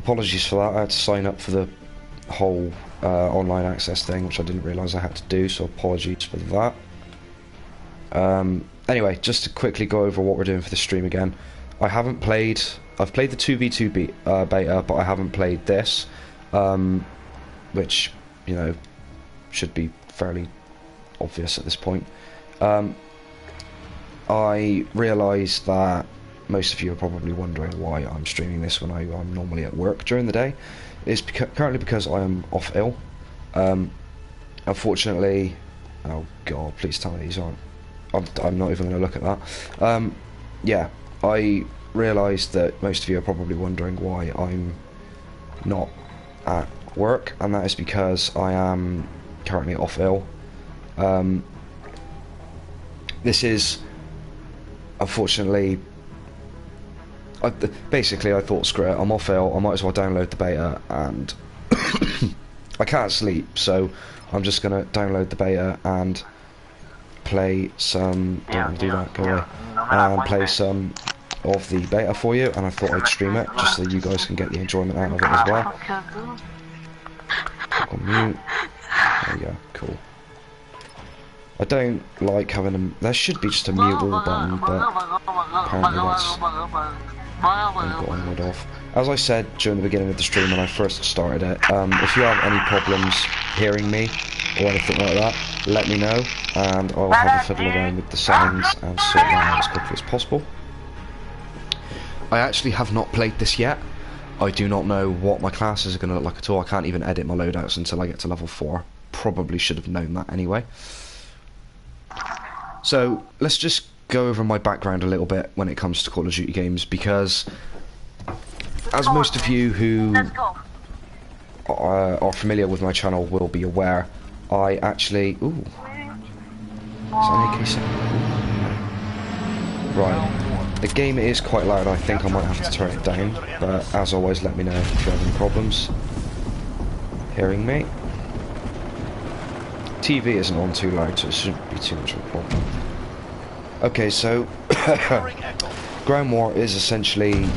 apologies for that. I had to sign up for the whole online access thing, which I didn't realise I had to do, so apologies for that. Anyway, just to quickly go over what we're doing for the stream again. I've played the 2v2 beta, but I haven't played this, which, you know, should be fairly obvious at this point. I realise that most of you are probably wondering why I'm streaming this when I'm normally at work during the day. It's currently because I am off ill. Unfortunately, oh god, please tell me these aren't. I'm not even going to look at that. Yeah, I realised that most of you are probably wondering why I'm not at work, and that is because I am currently off ill. This is, unfortunately, basically I thought, screw it, I'm off ill, I might as well download the beta, and I can't sleep, so I'm just going to download the beta and play some, don't want to do that, go away, and play some of the beta for you, and I thought I'd stream it, just so you guys can get the enjoyment out of it as well. Click on mute, there we go, cool. I don't like having them, there should be just a mute all button, but apparently that's got rid of. As I said during the beginning of the stream when I first started it, if you have any problems hearing me or anything like that, let me know, and I'll have a fiddle around with the settings and sort that out as quickly as possible. I actually have not played this yet. I do not know what my classes are going to look like at all. I can't even edit my loadouts until I get to level 4. Probably should have known that anyway. So let's just go over my background a little bit when it comes to Call of Duty games, because as most of you who are familiar with my channel will be aware, I actually... Ooh. Is that an AK-7? Right. The game is quite loud. I think I might have to turn it down, but as always, let me know if you have any problems hearing me. TV isn't on too loud, so it shouldn't be too much of a problem. Okay, so Ground War is essentially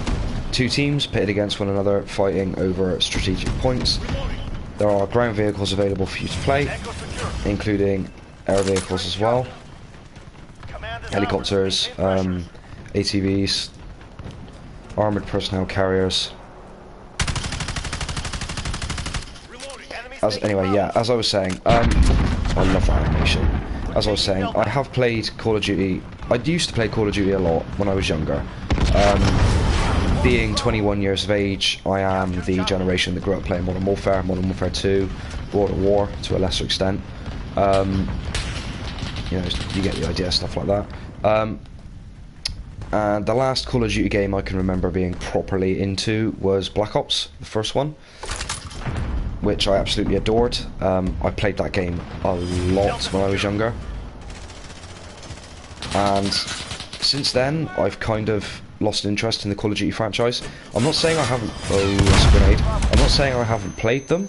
two teams pitted against one another, fighting over strategic points. There are ground vehicles available for you to play, including air vehicles as well, helicopters, ATVs, armoured personnel carriers. Anyway, yeah, as I was saying, I love that animation. As I was saying, I have played Call of Duty. I used to play Call of Duty a lot when I was younger. Being 21 years of age, I am the generation that grew up playing Modern Warfare, Modern Warfare 2, World at War to a lesser extent. You know, you get the idea, stuff like that. And the last Call of Duty game I can remember being properly into was Black Ops, the first one, which I absolutely adored. I played that game a lot when I was younger, and since then I've kind of lost interest in the Call of Duty franchise. I'm not saying I haven't... Oh, that's a grenade. I'm not saying I haven't played them,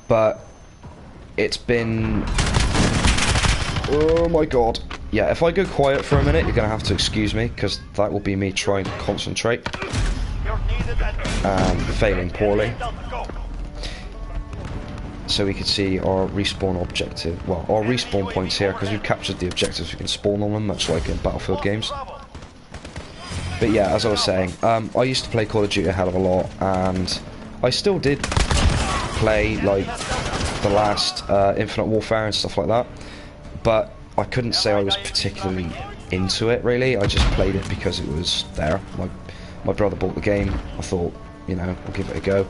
but it's been... Oh my god. Yeah, if I go quiet for a minute, you're going to have to excuse me, because that will be me trying to concentrate and failing poorly. So we can see our respawn objective, well, our respawn points here, because we've captured the objectives, we can spawn on them, much like in Battlefield games. But yeah, as I was saying, I used to play Call of Duty a hell of a lot, and I still did play, like, the last Infinite Warfare and stuff like that, but I couldn't say I was particularly into it, really. I just played it because it was there. My brother bought the game. I thought, you know, I'll give it a go.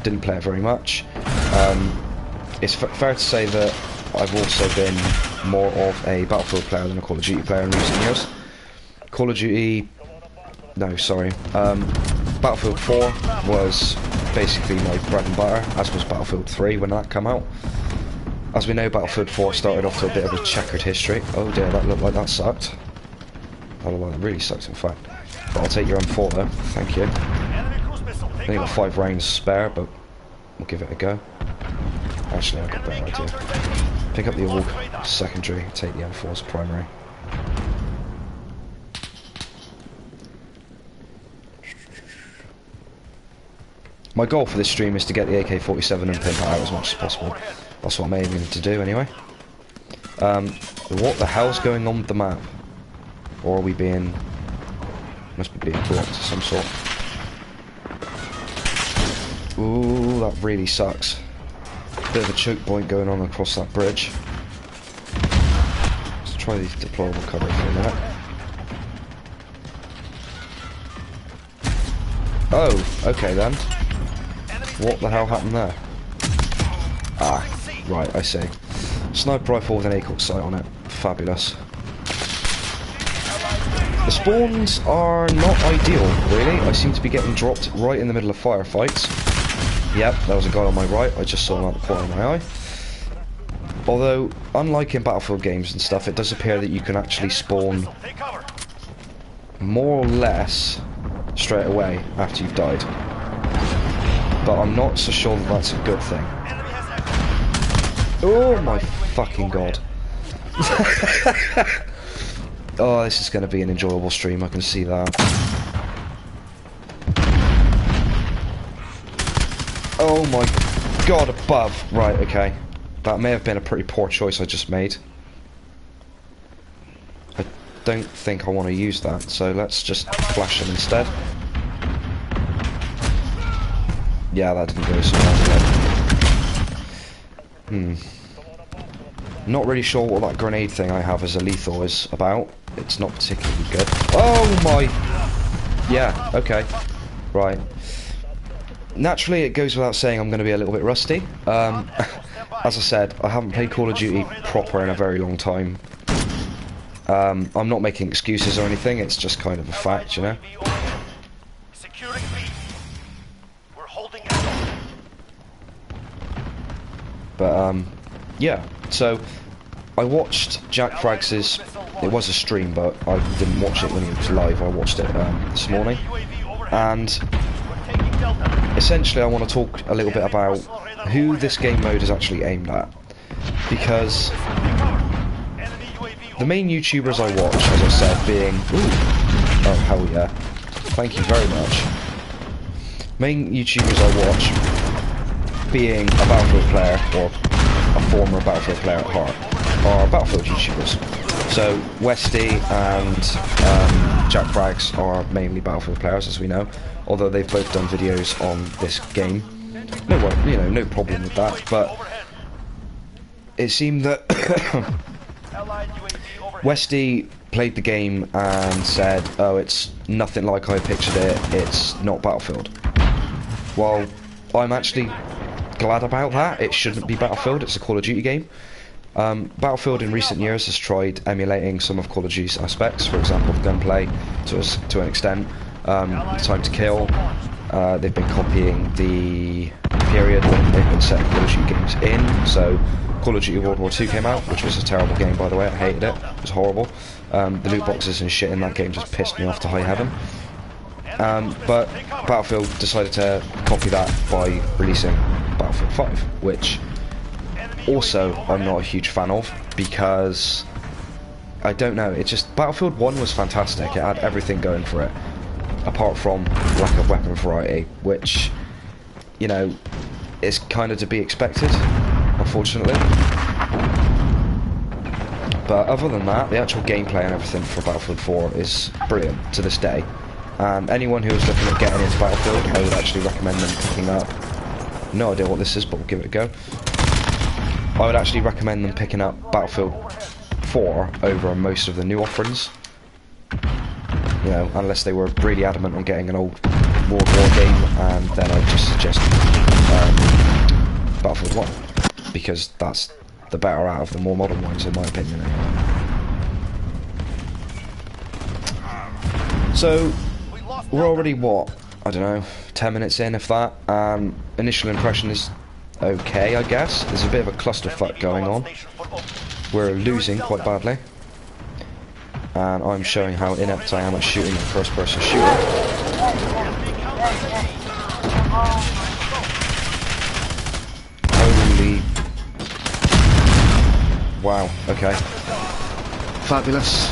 Didn't play it very much. It's fair to say that I've also been more of a Battlefield player than a Call of Duty player in recent years. Call of Duty... No, sorry. Battlefield 4 was basically my bread and butter, as was Battlefield 3 when that came out. As we know, Battlefield 4 started off to a bit of a checkered history. Oh dear, that looked like that sucked. That looked like it really sucked, in fact. But I'll take your M4 though, thank you. I only got 5 rounds spare, but we'll give it a go. Actually, I've got a better idea. Pick up the AUG secondary, take the M4 as primary. My goal for this stream is to get the AK-47 and pimp it out as much as possible. That's what I'm aiming to do anyway. What the hell's going on with the map? Or are we being... must be being blocked of some sort. Ooh, that really sucks. Bit of a choke point going on across that bridge. Let's try the deployable cover for a minute. Oh, okay then. What the hell happened there? Ah, right, I see. Sniper rifle with an ACOG sight on it. Fabulous. The spawns are not ideal, really. I seem to be getting dropped right in the middle of firefights. Yep, there was a guy on my right. I just saw him out the corner of my eye. Although, unlike in Battlefield games and stuff, it does appear that you can actually spawn more or less straight away after you've died. But I'm not so sure that that's a good thing. Oh my fucking god. Oh, this is going to be an enjoyable stream, I can see that. Oh my god, above. Right, okay. That may have been a pretty poor choice I just made. I don't think I want to use that, so let's just flash him instead. Yeah, that didn't go so well. Not really sure what that grenade thing I have as a lethal is about. It's not particularly good. Oh my... Yeah, okay. Right. Naturally, it goes without saying I'm going to be a little bit rusty. As I said, I haven't played Call of Duty proper in a very long time. I'm not making excuses or anything, it's just kind of a fact, you know? But, yeah, so I watched Jack Frags's, it was a stream, but I didn't watch it when he was live, I watched it this morning, and essentially I want to talk a little bit about who this game mode is actually aimed at, because the main YouTubers I watch, as I said, being, oh hell yeah, thank you very much, main YouTubers I watch being a Battlefield player, or a former Battlefield player at heart, are Battlefield YouTubers. So Westy and Jack Frags are mainly Battlefield players, as we know, although they've both done videos on this game. No problem with that, but it seemed that Westy played the game and said, oh, it's nothing like I pictured it, it's not Battlefield. Well, I'm actually glad about that. It shouldn't be Battlefield, it's a Call of Duty game. Battlefield in recent years has tried emulating some of Call of Duty's aspects, for example the gunplay to an extent, time to kill. They've been copying the period when they've been setting Call of Duty games in, so Call of Duty World War II came out, which was a terrible game by the way, I hated it, it was horrible. The loot boxes and shit in that game just pissed me off to high heaven. But Battlefield decided to copy that by releasing Battlefield 5, which also I'm not a huge fan of, because I don't know, it just, Battlefield 1 was fantastic, it had everything going for it, apart from lack of weapon variety, which, you know, is kind of to be expected, unfortunately. But other than that, the actual gameplay and everything for Battlefield 4 is brilliant to this day. Anyone who is looking at getting into Battlefield, I would actually recommend them picking up, no idea what this is, but we'll give it a go. I would actually recommend them picking up Battlefield 4 over most of the new offerings. You know, unless they were really adamant on getting an old World War game, and then I'd just suggest Battlefield 1, because that's the better out of the more modern ones in my opinion. So, we're already, what, I don't know, 10 minutes in, if that. Initial impression is okay, I guess. There's a bit of a clusterfuck going on. We're losing quite badly. And I'm showing how inept I am at shooting a first-person shooter. Holy... Wow, okay. Fabulous.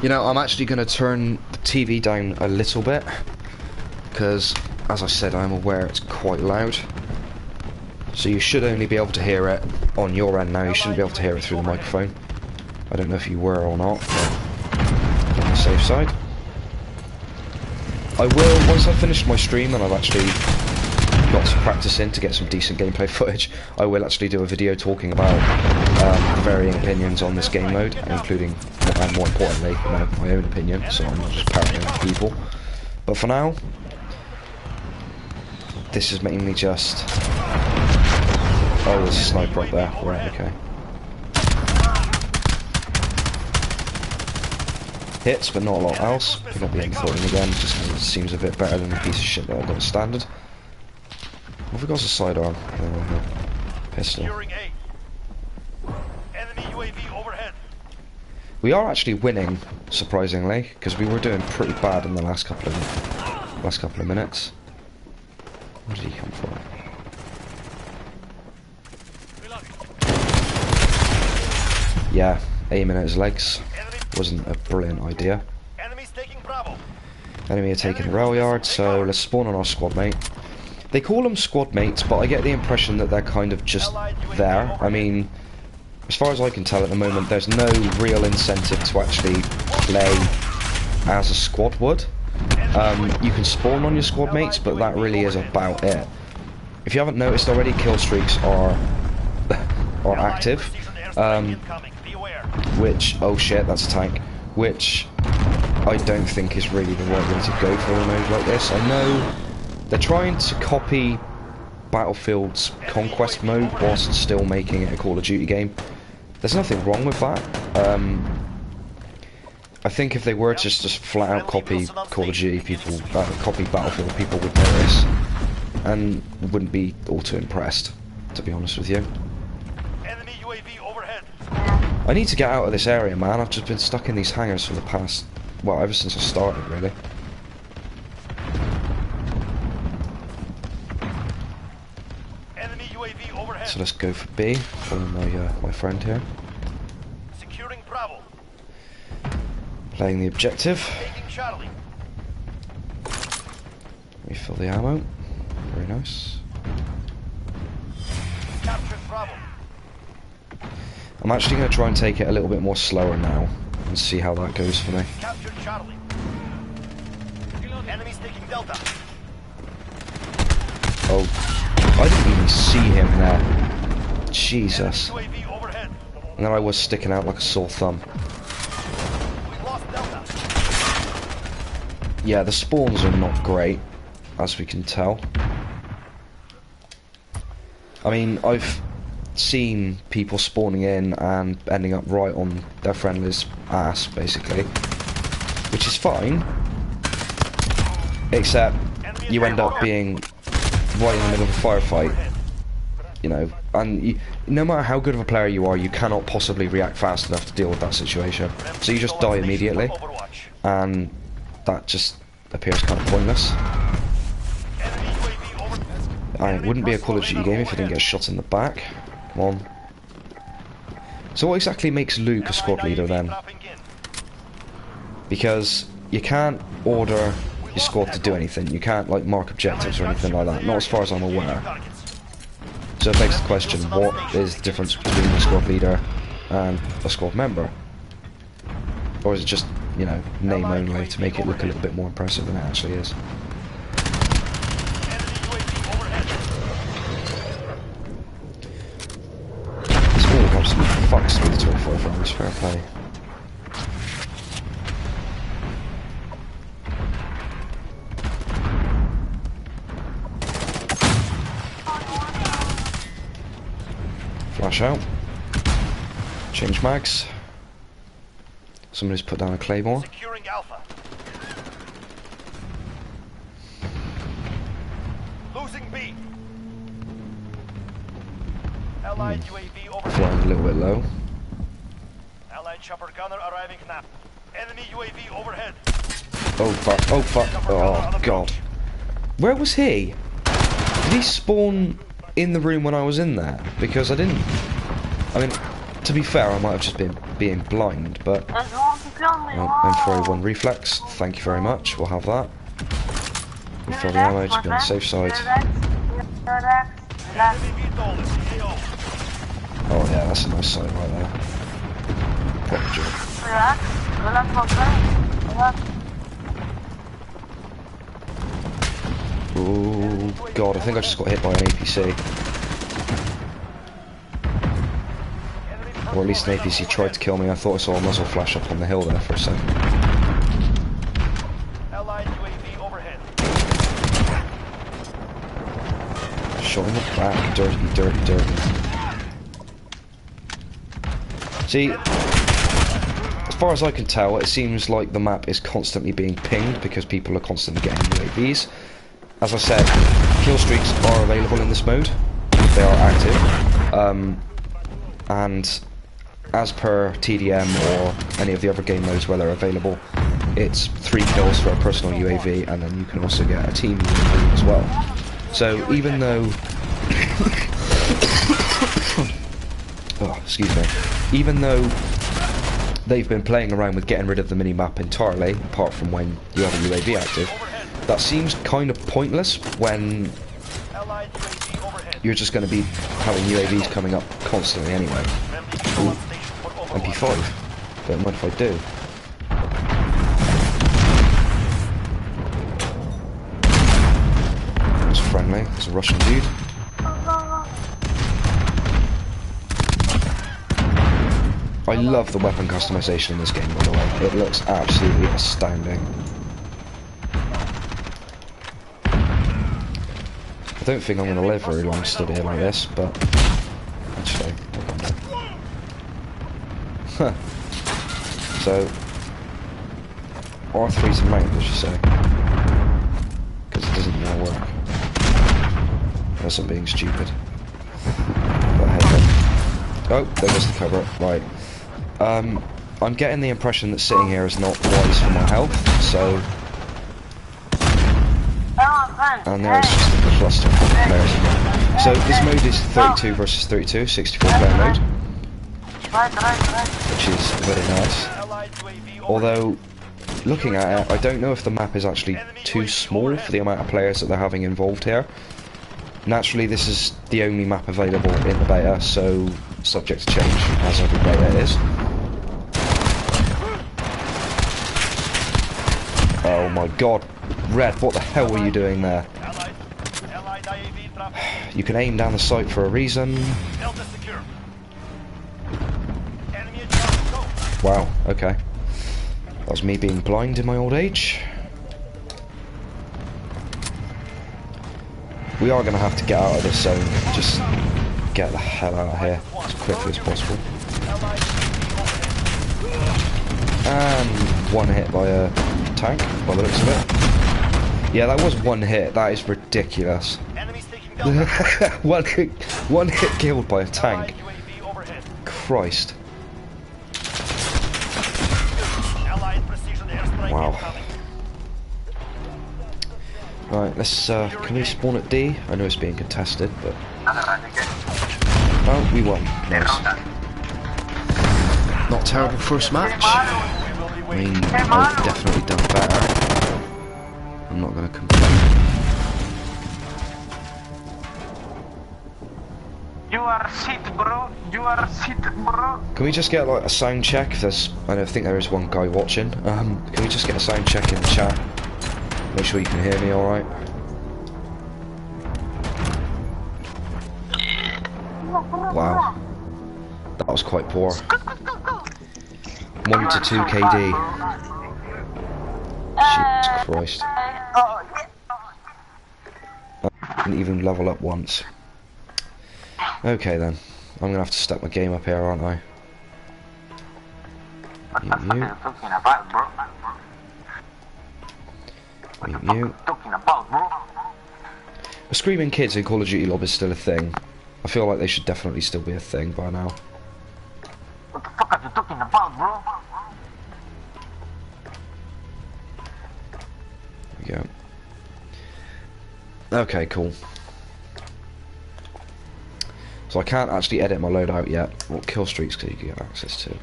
You know, I'm actually going to turn the TV down a little bit, because, as I said, I'm aware it's quite loud. So you should only be able to hear it on your end now. You shouldn't be able to hear it through the microphone. I don't know if you were or not, but on the safe side. I will, once I've finished my stream and I've actually got some practice in to get some decent gameplay footage, I will actually do a video talking about the varying opinions on this game mode, including, and more importantly, you know, my own opinion, so I'm not just parroting people. But for now, this is mainly just... Oh, there's a sniper up there. Right, okay. Hits, but not a lot else. Pick up the M14 again, just because it seems a bit better than the piece of shit that I got as standard. What have we got as a sidearm? Pistol. We are actually winning, surprisingly, because we were doing pretty bad in the last couple of minutes. Where did he come from? Yeah, aiming at his legs wasn't a brilliant idea. Enemy are taking the rail yard, so let's spawn on our squad mate. They call them squad mates, but I get the impression that they're kind of just there. I mean, as far as I can tell at the moment, there's no real incentive to actually play as a squad would. You can spawn on your squad mates, but that really is about it. If you haven't noticed already, kill streaks are active. Which, oh shit, that's a tank. Which I don't think is really the right way to go for a mode like this. I know they're trying to copy Battlefield's Conquest mode whilst still making it a Call of Duty game. There's nothing wrong with that. I think if they were to just flat out copy Call of Duty, people, copy Battlefield, people would notice and wouldn't be all too impressed, to be honest with you. I need to get out of this area, man. I've just been stuck in these hangars for the past, well, ever since I started, really. So let's go for B, follow my friend here. Securing Bravo. Playing the objective. Refill the ammo. Very nice. Captured Bravo. I'm actually going to try and take it a little bit more slower now and see how that goes for me. Captured Charlie. Enemies taking Delta. Oh, I didn't even see him there. Jesus. And then I was sticking out like a sore thumb. We lost Delta. Yeah, the spawns are not great, as we can tell. I mean, I've seen people spawning in and ending up right on their friendly's ass, basically, which is fine, except you end up being right in the middle of a firefight, you know, and no matter how good of a player you are, you cannot possibly react fast enough to deal with that situation, so you just die immediately, and that just appears kind of pointless. It wouldn't be a Call of Duty game if I didn't get shot in the back. Come on. So what exactly makes Luke a squad leader then? Because you can't order your squad to do anything. You can't like mark objectives or anything like that. Not as far as I'm aware. So it begs the question, what is the difference between a squad leader and a squad member? Or is it just, you know, name only to make it look a little bit more impressive than it actually is? Absolutely fucks with the 25 rounds, fair play. Flash out. Change mags. Somebody's put down a claymore. Securing Alpha. Losing B. Allied UAV overhead. Flying a little bit low. Allied chopper gunner arriving now. Enemy UAV overhead. Oh fuck, oh fuck, oh god. Where was he? Did he spawn in the room when I was in there? Because I didn't... I mean, to be fair, I might have just been being blind, but M4A1 reflex, thank you very much, we'll have that. Refill the ammo to be on the safe side. Oh yeah, that's a nice sight right there. Proper job. Oh god, I think I just got hit by an APC. Or at least an APC tried to kill me. I thought I saw a muzzle flash up on the hill there for a second. Shot in the back, dirty, dirty, dirty. See, as far as I can tell, it seems like the map is constantly being pinged because people are constantly getting UAVs. As I said, kill streaks are available in this mode. They are active. And as per TDM or any of the other game modes where they're available, it's 3 kills for a personal UAV, and then you can also get a team UAV as well. So even though oh, excuse me, even though they've been playing around with getting rid of the mini-map entirely, apart from when you have a UAV active, that seems kind of pointless when you're just going to be having UAVs coming up constantly anyway. Ooh, MP5. Don't mind if I do. It's friendly. It's a Russian dude. I love the weapon customization in this game, by the way. It looks absolutely astounding. I don't think I'm going to live very long stood here like this, but actually, huh. So, R3's a mount, did you say? Because it doesn't want to work. Unless I'm being stupid. Oh, there goes the cover. Right. I'm getting the impression that sitting here is not wise for my health, so... And there's just a cluster of players. So this mode is 32 versus 32, 64 player mode, which is very nice. Although, looking at it, I don't know if the map is actually too small for the amount of players that they're having involved here. Naturally, this is the only map available in the beta, so subject to change as every beta is. Oh my god, Red, what the hell were you doing there? You can aim down the sight for a reason. Wow, okay. That was me being blind in my old age. We are going to have to get out of this zone. Just get the hell out of here as quickly as possible. And one hit by a tank, by the looks of it. Yeah, that was one hit. That is ridiculous. one hit killed by a tank. Christ. Wow. Right, let's, can we spawn at D? I know it's being contested, but... Oh, we won. Nice. Not terrible first match. I mean, I've definitely done better. I'm not going to complain. You are shit, bro. You are shit, bro. Can we just get, like, a sound check? If there's... I think there is one guy watching. Can we just get a sound check in the chat? Make sure you can hear me alright. Wow. That was quite poor. 1 to 2 KD. Jesus Christ. I didn't even level up once. Okay then. I'm gonna have to step my game up here, aren't I? You. Screaming kids in Call of Duty Lob is still a thing. I feel like they should definitely still be a thing by now. What the fuck are you talking about, bro? There we go. Okay, cool. So I can't actually edit my loadout yet. What kill streaks do you get access to?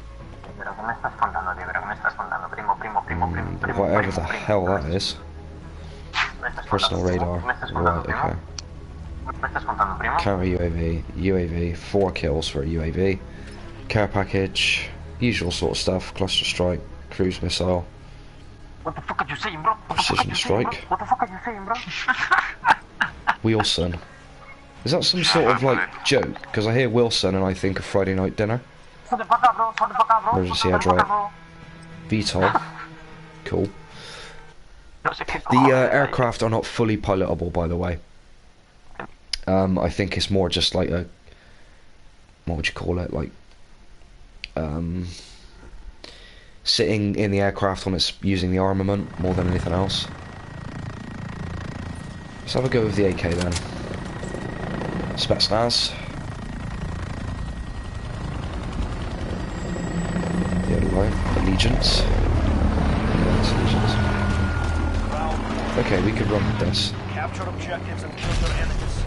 Whatever the hell that is. Personal radar. Right, okay. Counter UAV, UAV, 4 kills for a UAV. Care package, usual sort of stuff, cluster strike, cruise missile. What the fuck are you saying, bro? Precision strike. What the fuck are you saying, bro? Wilson. Is that some sort of like joke? Because I hear Wilson and I think of Friday night dinner. Emergency airstrike. VTOL. Cool. The aircraft are not fully pilotable, by the way. I think it's more just like a, what would you call it, like sitting in the aircraft when it's using the armament more than anything else. Let's have a go with the AK then. Spetsnaz. The other line. Allegiance. Allegiance. Okay, we could run with this. Capture objectives and kill their enemies.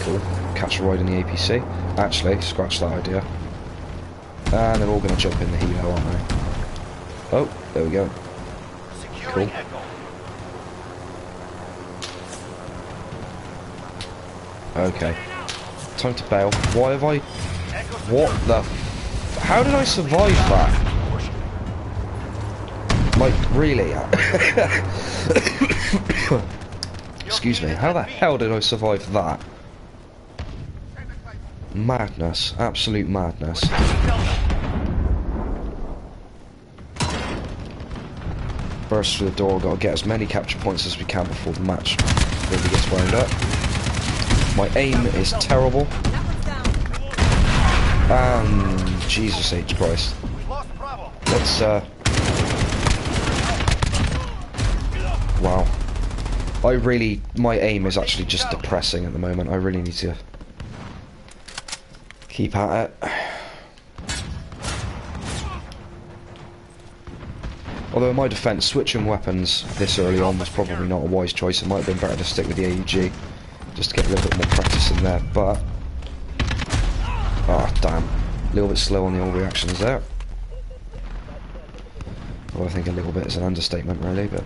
Cool. Catch a ride in the APC. Actually, scratch that idea. And they're all going to jump in the helo, aren't they? Oh, there we go. Securing Cool. Echo. Okay. Time to bail. Why have I... Echo's What the... How did I survive that? Like, really? Excuse me. How the hell did I survive that? Madness. Absolute madness. Burst through the door. Got to get as many capture points as we can before the match really gets wound up. My aim is terrible. Jesus H. Christ. Let's, wow. My aim is actually just depressing at the moment. I really need to keep at it. Although in my defence, switching weapons this early on was probably not a wise choice. It might have been better to stick with the AUG, just to get a little bit more practice in there, but... Ah, damn. A little bit slow on the old reactions there. Well, I think a little bit is an understatement, really, but...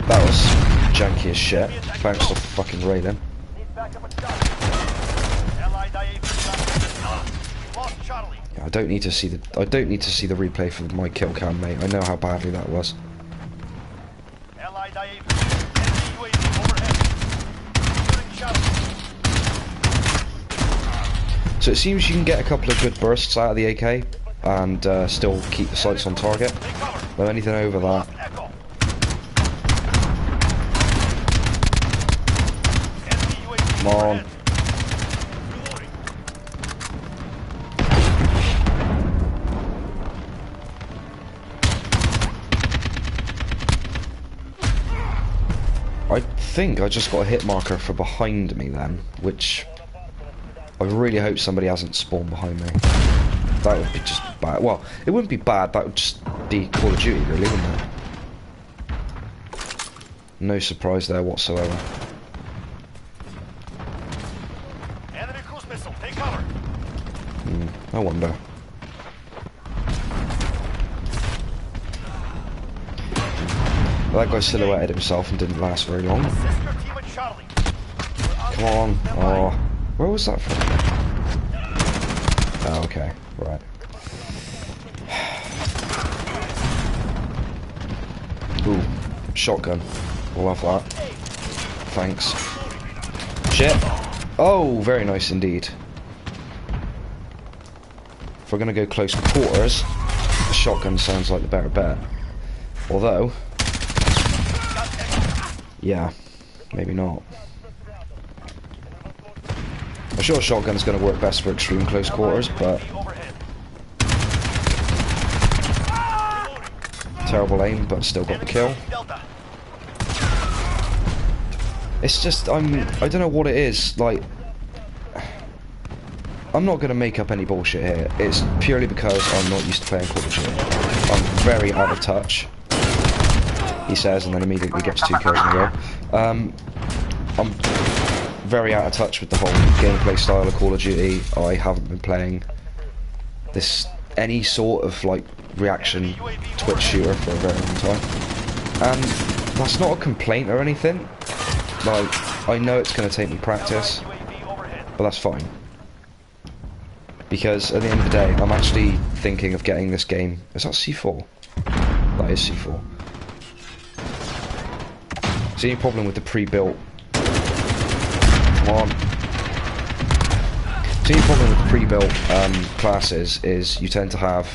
That was janky as shit. Bounced off the fucking railing. Yeah, I don't need to see the replay for my kill cam, mate. I know how badly that was. So it seems you can get a couple of good bursts out of the AK and still keep the sights on target. Though anything over that. Come on. I think I just got a hit marker for behind me then, which I really hope somebody hasn't spawned behind me. That would be just bad. Well, it wouldn't be bad, that would just be Call of Duty really, wouldn't it? No surprise there whatsoever. Enemy cruise missile, take cover. I wonder. Well, that guy silhouetted himself and didn't last very long. Assist your team at Charlie. Come on. Oh, where was that from? Oh, okay. Right. Ooh, shotgun. We'll have that. Thanks. Shit. Oh, very nice indeed. If we're gonna go close quarters, the shotgun sounds like the better bet. Although, yeah, maybe not. I'm sure shotgun's gonna work best for extreme close quarters, but terrible aim, but still got the kill. It's just I don't know what it is. Like, I'm not going to make up any bullshit here. It's purely because I'm not used to playing Call of Duty. I'm very out of touch, he says, and then immediately gets 2 kills in a row. I'm very out of touch with the whole gameplay style of Call of Duty. I haven't been playing any sort of like reaction Twitch shooter for a very long time, and that's not a complaint or anything. Like, I know it's going to take me practice, but that's fine, because at the end of the day I'm actually thinking of getting this game. Is that C4? That is C4. Is there any problem with the pre-built? Come on. The only problem with pre-built classes is you tend to have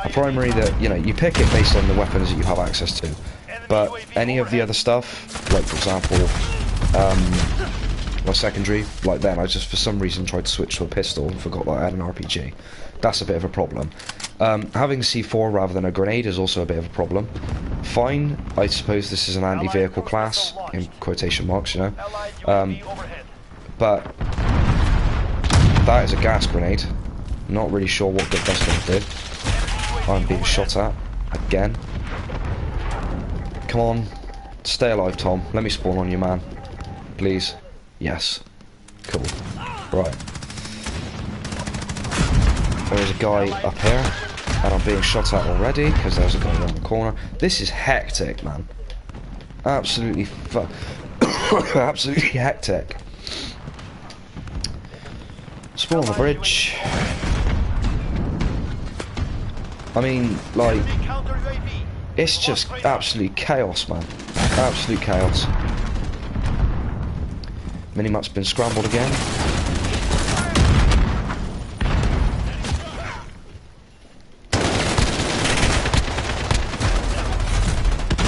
a primary that, you know, you pick it based on the weapons that you have access to, but any of the other stuff, like for example, my secondary, like then I just for some reason tried to switch to a pistol and forgot that I had an RPG. That's a bit of a problem. Having C4 rather than a grenade is also a bit of a problem. Fine, I suppose this is an anti-vehicle class, in quotation marks, you know, but that is a gas grenade. Not really sure what good that's going to do. I'm being shot at again. Come on, stay alive, Tom. Let me spawn on you, man. Please. Yes. Cool. Right. There's a guy up here, and I'm being shot at already because there's a guy around the corner. This is hectic, man. Absolutely absolutely hectic. Spawn on the bridge. I mean, like, it's just absolute chaos, man. Absolute chaos. Minimap's been scrambled again.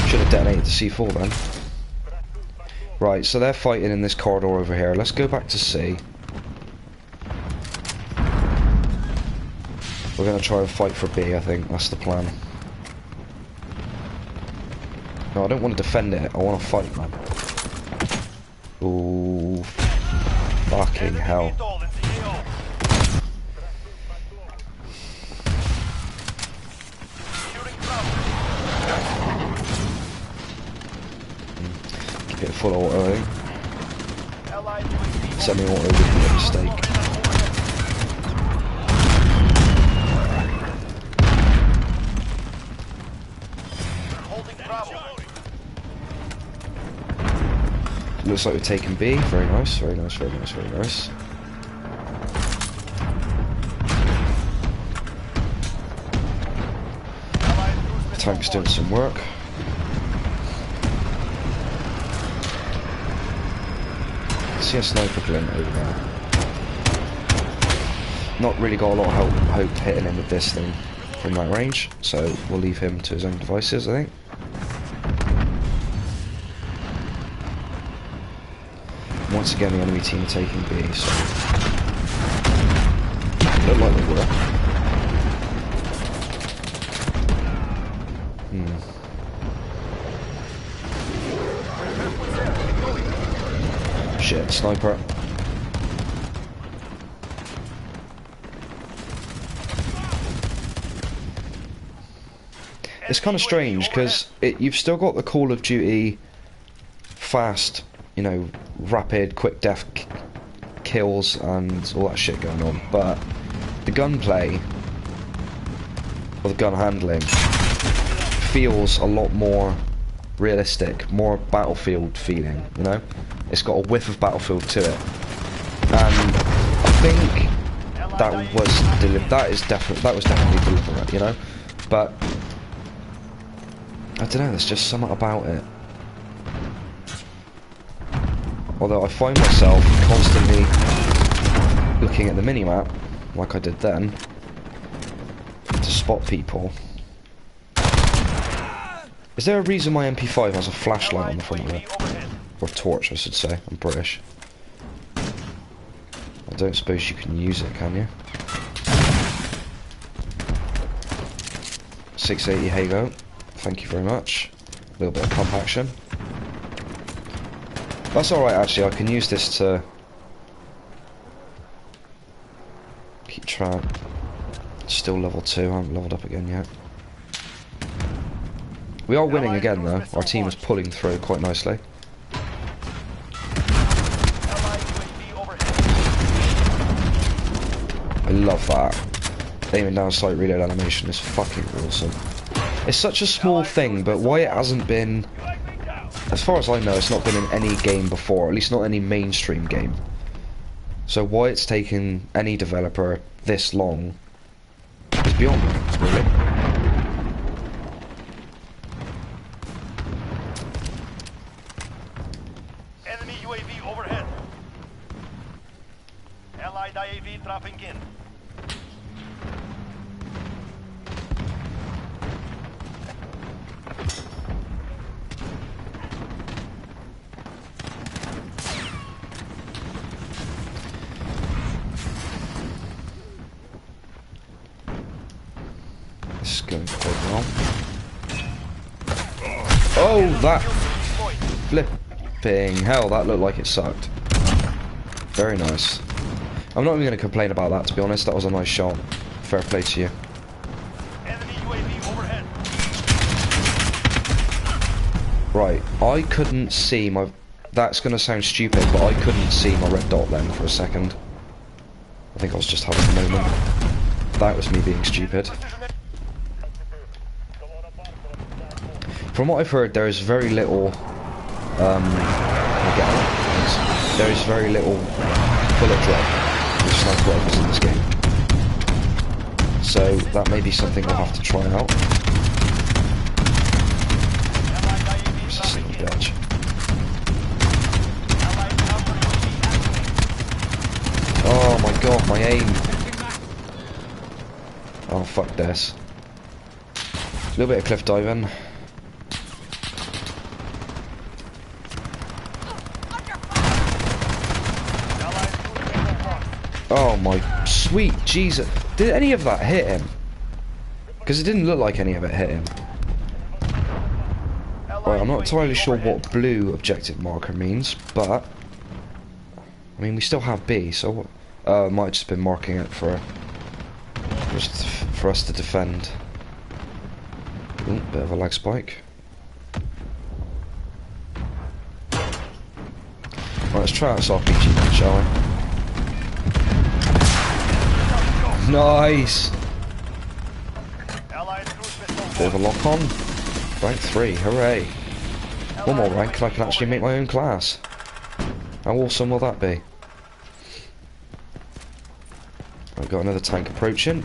Should have detonated the C4 then. Right, so they're fighting in this corridor over here. Let's go back to C. We're going to try and fight for B, I think. That's the plan. No, I don't want to defend it. I want to fight, man. Ooh. Fucking hell. Keep it full auto, I think. Semi-auto would be a mistake. Looks like we're taking B. Very nice, very nice, very nice, very nice. Tank's doing some work. I see a sniper glint over there. Not really got a lot of hope hitting him with this thing from that range, so we'll leave him to his own devices, I think. Once again, the enemy team taking B, so look like they were. Shit, sniper. It's kind of strange because you've still got the Call of Duty fast, you know, rapid, quick death kills and all that shit going on, but the gunplay or the gun handling feels a lot more realistic, more Battlefield feeling, you know? It's got a whiff of Battlefield to it, and I think that was definitely deliberate, you know? But I don't know, there's just something about it. Although I find myself constantly looking at the minimap, like I did then, to spot people. Is there a reason my MP5 has a flashlight on the front of it? Or a torch, I should say. I'm British. I don't suppose you can use it, can you? 680 Hago. Thank you very much. A little bit of pump action. That's alright, actually. I can use this to Keep track. Still level 2, I haven't leveled up again yet. We are winning again though, our team is pulling through quite nicely. I love that. Aiming down sight reload animation is fucking awesome. It's such a small thing, but why it hasn't been, as far as I know, it's not been in any game before, at least not any mainstream game. So why it's taken any developer this long is beyond me, really. Enemy UAV overhead. Allied IAV dropping in. This is going quite well. Oh, that flipping hell, that looked like it sucked. Very nice. I'm not even going to complain about that, to be honest. That was a nice shot. Fair play to you. Enemy UAV overhead. Right, I couldn't see my... That's going to sound stupid, but I couldn't see my red dot then for a second. I think I was just having a moment. That was me being stupid. From what I've heard, there is very little... there is very little bullet drop with sniper rifles in this game. So that may be something I'll have to try out. This is a bitch. Oh my god, my aim. Oh fuck this. A little bit of cliff diving. Oh my sweet Jesus. Did any of that hit him? Because it didn't look like any of it hit him. Right, I'm not entirely sure what blue objective marker means, but... I mean, we still have B, so... it might have just been marking it for... just for us to defend. Ooh, bit of a lag spike. Right, let's try out this RPG then, shall we? Nice! Bit of a lock on. Rank 3, hooray. One more rank and I can actually make my own class. How awesome will that be? I've got another tank approaching.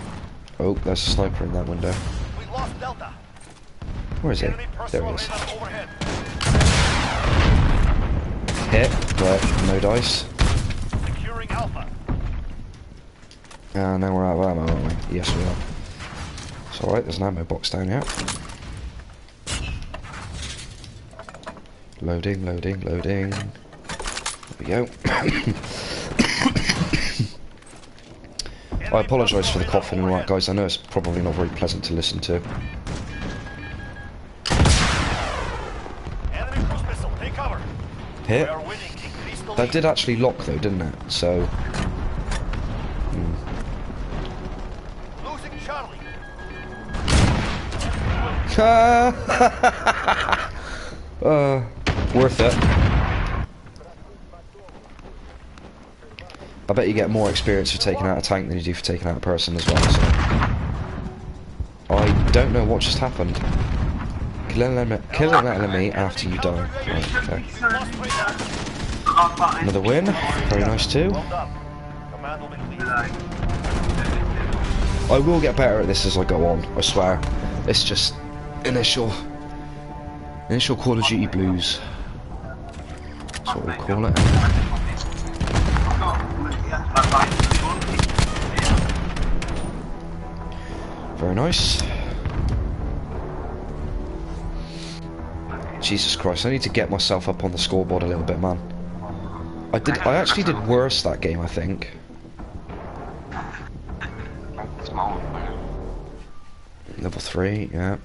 Oh, there's a sniper in that window. Where is he? There he is. Hit, but no dice. Now we're out of ammo, aren't we? Yes, we are. It's alright, there's an ammo box down here. Loading, loading, loading. There we go. I apologise for the coughing and all that, guys. I know it's probably not very pleasant to listen to. Hit. That did actually lock though, didn't it? So... worth it. I bet you get more experience for taking out a tank than you do for taking out a person as well, so. I don't know what just happened. Kill an enemy after you die. Right, okay. Another win. Very nice too. I will get better at this as I go on, I swear. It's just initial Call of Duty blues. That's what we'll call it. Very nice. Jesus Christ, I need to get myself up on the scoreboard a little bit, man. I actually did worse that game, I think. Level 3, yeah.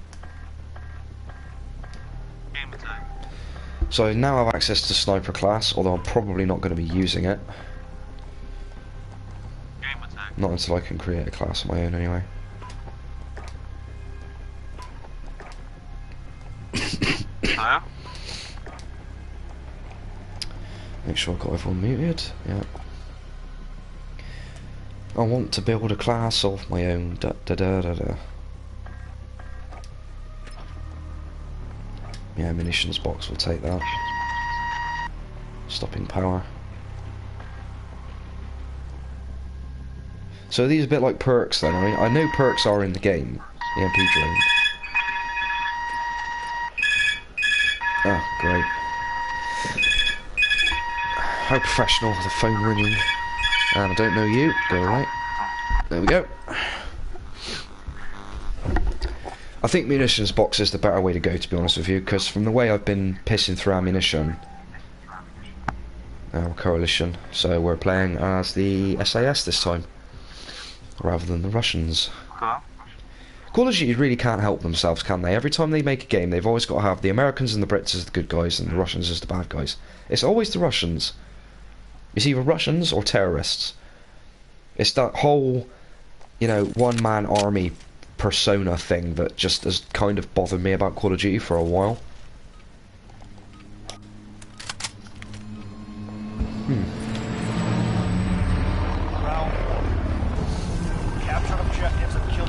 So I now have access to sniper class, although I'm probably not going to be using it. Not until I can create a class of my own anyway. Yeah? Make sure I've got everyone muted. Yeah. I want to build a class of my own. Da da da da da. Yeah, munitions box will take that. Stopping power. So these are a bit like perks then. I mean, I know perks are in the game. The MP drone. Oh, great. How professional, the phone ringing. And I don't know you. Go away. There we go. I think munitions box is the better way to go, to be honest with you, because from the way I've been pissing through ammunition, our coalition, so we're playing as the SAS this time, rather than the Russians. Call of Duty really can't help themselves, can they? Every time they make a game, they've always got to have the Americans and the Brits as the good guys, and the Russians as the bad guys. It's always the Russians. It's either Russians or terrorists. It's that whole, you know, one-man army persona thing that just has kind of bothered me about Call of Duty for a while.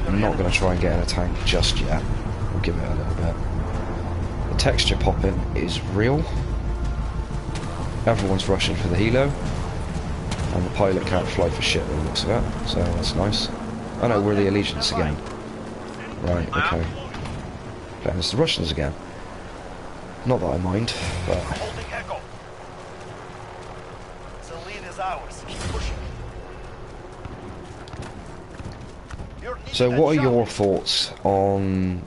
I'm not going to try and get in a tank just yet. We'll give it a little bit. The texture popping is real. Everyone's rushing for the helo. And the pilot can't fly for shit by the looks of it, so that's nice. Oh no, we're the Allegiance again. Right, okay. Playing as the Russians again. Not that I mind, but... The lead is ours. Keep pushing. So what are your thoughts on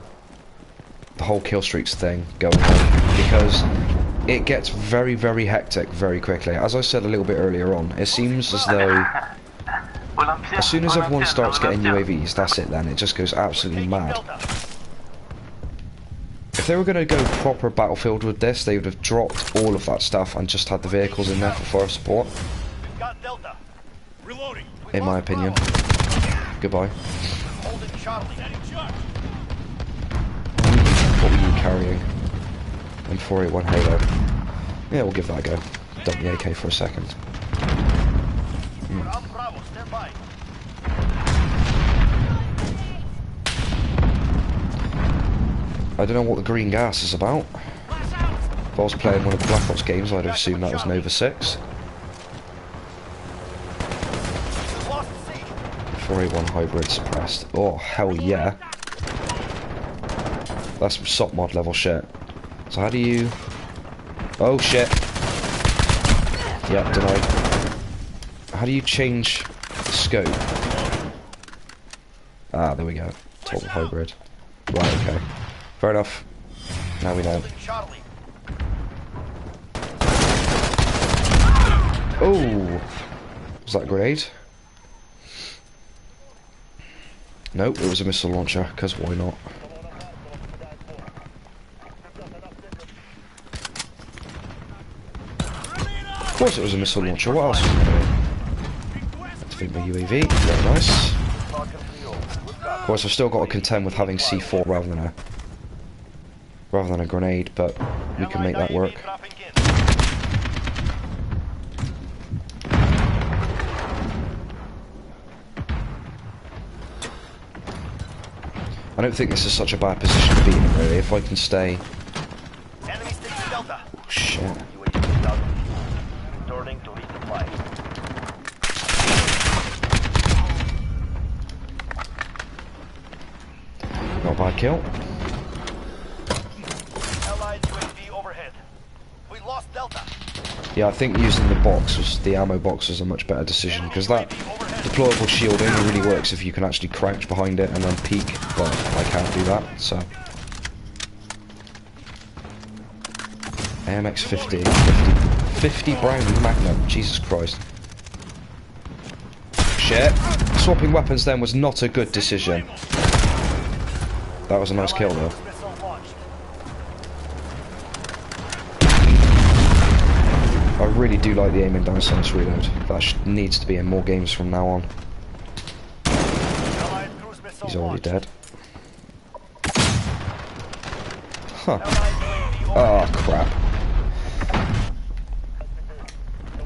the whole kill streaks thing going on? Because it gets very, very hectic very quickly. As I said a little bit earlier on, it seems as though as soon as everyone starts getting UAVs, that's it then. It just goes absolutely mad. If they were going to go proper Battlefield with this, they would have dropped all of that stuff and just had the vehicles in there for fire support. In my opinion. Goodbye. What were you carrying? M481 Halo. Yeah, we'll give that a go. Dump the AK for a second. I don't know what the green gas is about. If I was playing one of the Black Ops games, I'd assume that was Nova 6. 481 hybrid suppressed. Oh, hell yeah. That's some SOP mod level shit. So how do you... Oh shit. Yeah, denied. How do you change the scope? Ah, there we go. Toggle hybrid. Right, okay. Fair enough. Now we know. Oh! Was that a grenade? Nope, it was a missile launcher, because why not? Of course it was a missile launcher, what else was it going to be? Activate my UAV, very nice. Of course I've still got to contend with having C4 rather than a grenade, but we can make that work. I don't think this is such a bad position to be in, really, if I can stay... Oh, shit. Not a bad kill. Yeah, I think using the ammo box was a much better decision, because that deployable shielding really works if you can actually crouch behind it and then peek, but I can't do that, so. AMX 50 Brown Magnum, Jesus Christ. Shit. Swapping weapons then was not a good decision. That was a nice kill though. I really do like the aiming down since reload. That needs to be in more games from now on. Missile He's already launched. dead. Huh. Allied UAV Oh, overhead. crap.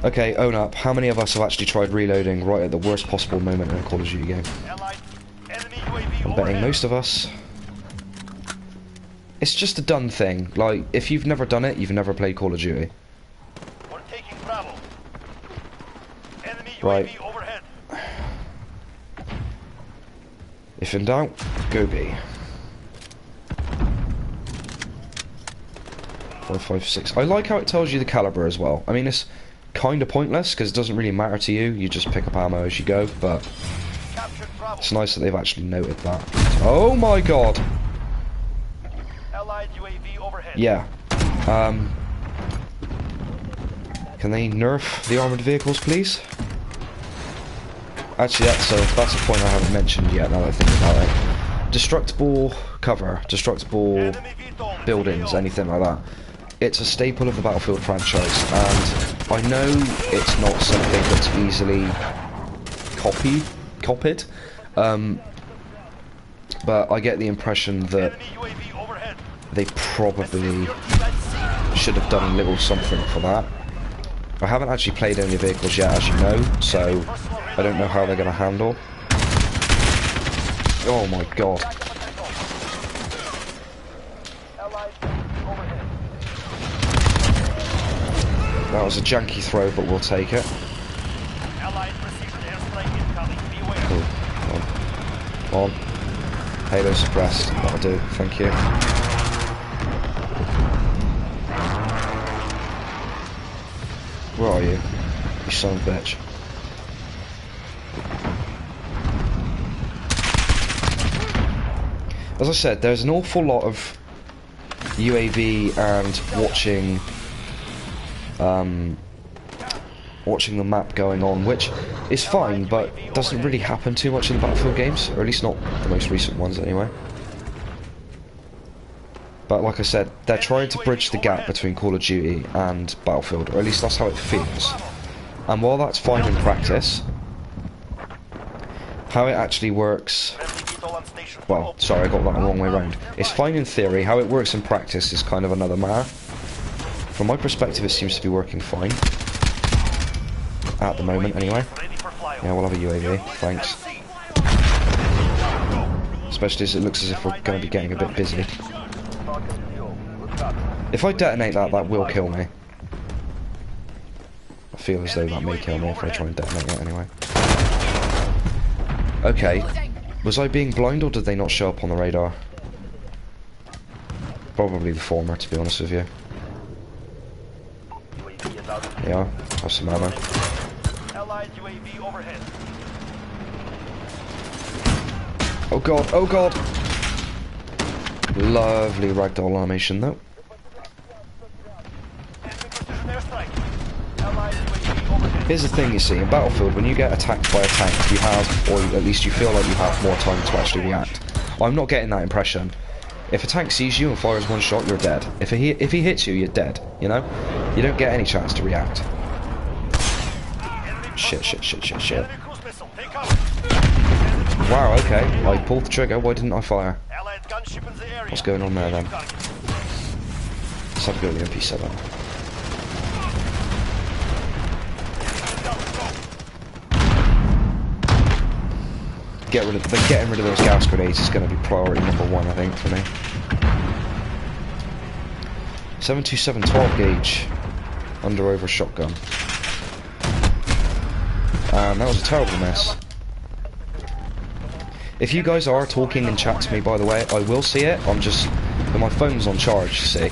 Okay, own up. How many of us have actually tried reloading right at the worst possible moment in a Call of Duty game? Allied enemy UAV I'm betting overhead. most of us. It's just a done thing. Like, if you've never done it, you've never played Call of Duty. We're taking Bravo. Enemy Right. UAV overhead. If in doubt, go B. 5.56. I like how it tells you the caliber as well. I mean, it's kind of pointless because it doesn't really matter to you. You just pick up ammo as you go, but Captured Bravo. it's nice that they've actually noted that. Oh my god! Allied UAV overhead. Yeah. Can they nerf the armoured vehicles, please? Actually, that's a point I haven't mentioned yet, now that I think about it. Destructible cover, destructible Enemy VTOL. buildings, anything like that. It's a staple of the Battlefield franchise, and I know it's not something that's easily copied, but I get the impression that Enemy UAV overhead. they probably Your team at sea. should have done a little something for that. I haven't actually played any of the vehicles yet, as you know, so I don't know how they're going to handle. Oh my god. Allied UAV overhead. That was a janky throw, but we'll take it. Allied precision airstrike incoming. Beware. Cool. On. Halo suppressed. That'll do. Thank you. Where are you? You son of a bitch. As I said, there's an awful lot of UAV and watching the map going on, which is fine, but doesn't really happen too much in the Battlefield games, or at least not the most recent ones anyway. But like I said, they're trying to bridge the gap between Call of Duty and Battlefield, or at least that's how it feels. And while that's fine in practice, how it actually works... Well, sorry, I got that the wrong way around. It's fine in theory, how it works in practice is kind of another matter. From my perspective, it seems to be working fine. At the moment, anyway. Yeah, we'll have a UAV, thanks. Especially as it looks as if we're going to be getting a bit busy. If I detonate that, that will kill me. I feel as though that may kill me if I try and detonate it anyway. Okay. Was I being blind or did they not show up on the radar? Probably the former, to be honest with you. Yeah, have some ammo. Allied UAV overhead. Oh god, oh god! Lovely ragdoll animation though. Enemy precision airstrike. Allied UAV overhead. Here's the thing, you see, in Battlefield, when you get attacked by a tank, you have, or at least you feel like you have more time to actually react. I'm not getting that impression. If a tank sees you and fires one shot, you're dead. If he hits you, you're dead, you know? You don't get any chance to react. Shit, shit, shit, shit, shit. Enemy cruise missile. Take cover. Wow, okay. I pulled the trigger, why didn't I fire? Allied gunship in the area. What's going on there then? Let's have a go at the MP7. Getting rid of those gas grenades is going to be priority number one, I think, for me. 727 12 gauge under over shotgun. And that was a terrible miss. If you guys are talking in chat to me, by the way, I will see it. I'm just, my phone's on charge, you see.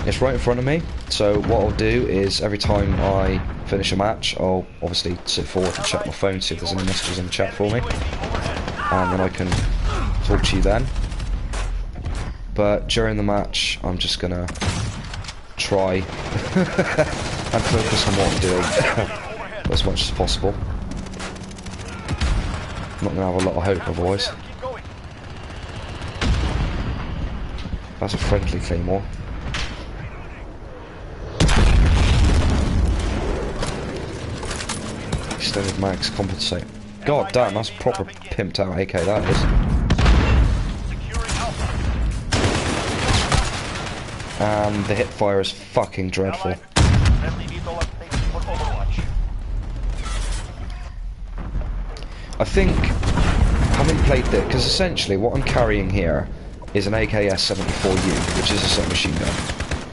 It's right in front of me. So what I'll do is every time I finish a match, I'll obviously sit forward and check my phone, see if there's any messages in the chat for me, and then I can talk to you then. But during the match, I'm just gonna try and focus on what I'm doing as much as possible. I'm not gonna have a lot of hope otherwise. That's a friendly claymore. Extended mags compensate. God damn, that's proper pimped out AK, that is. Securing Alpha. And the hip fire is fucking dreadful. Friendly VTOL on station for Overwatch. I think, having played this, because essentially what I'm carrying here is an AKS-74U, which is a submachine gun.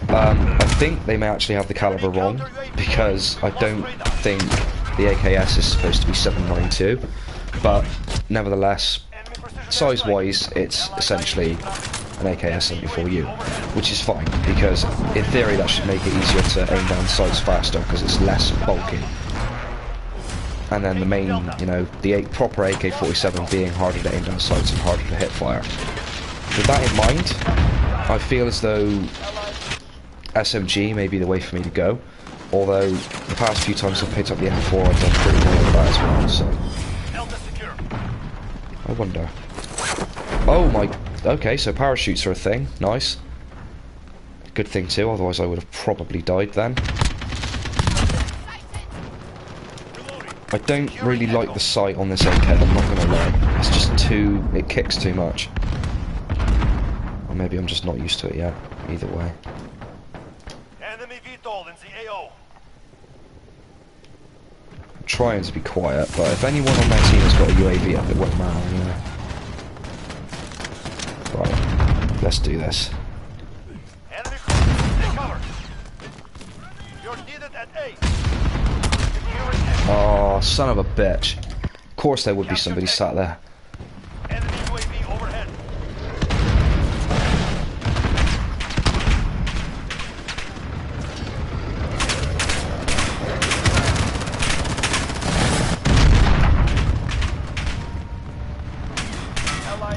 I think they may actually have the caliber wrong, because I don't think the AKS is supposed to be 7.92, but nevertheless, size-wise, it's essentially an AKS-74U, which is fine, because in theory that should make it easier to aim down sights faster, because it's less bulky. And then the main, you know, the proper AK-47 being harder to aim down sights and harder to hit fire. With that in mind, I feel as though SMG may be the way for me to go. Although the past few times I've picked up the M4, I've done pretty well with that as well. So I wonder. Oh my. Okay, so parachutes are a thing. Nice. Good thing too. Otherwise, I would have probably died then. I don't really like the sight on this AK. I'm not gonna lie. It's just too. It kicks too much. Or maybe I'm just not used to it yet. Either way. Enemy VTOL in the AO. I'm trying to be quiet, but if anyone on my team has got a UAV up, it won't matter anyway. Right, let's do this. Enemy cruisers, take cover. You're needed at A. Securing Echo. Oh, son of a bitch. Of course there would be somebody sat there. Enemy UAV overhead.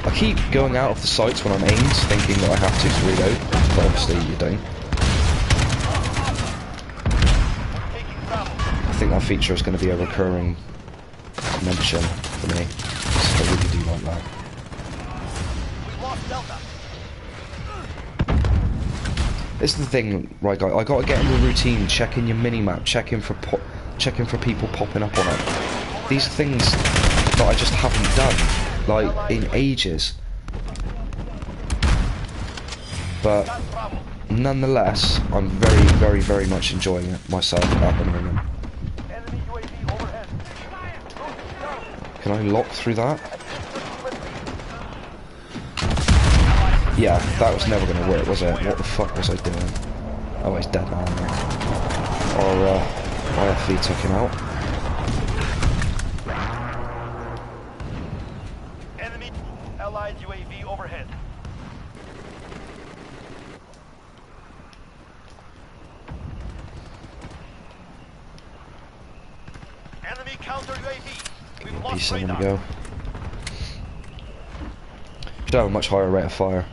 I keep going out of the sights when I'm aimed, thinking that I have to reload, but obviously you don't. Taking travel. I think that feature is going to be a recurring mention for me. I really do like that. We lost Delta. This is the thing, right guys, I got to get in the routine, checking your minimap, checking for people popping up on it. These are things that I just haven't done, like, in ages. But nonetheless, I'm very, very, very much enjoying it myself at the moment. Enemy UAV overhead. Can I lock through that? Yeah, that was never going to work, was it? What the fuck was I doing? Oh, he's dead now. Our IFV took him out. Enemy allied UAV overhead. Enemy counter UAV. We've lost P7 we radar. go. Should have a much higher rate of fire.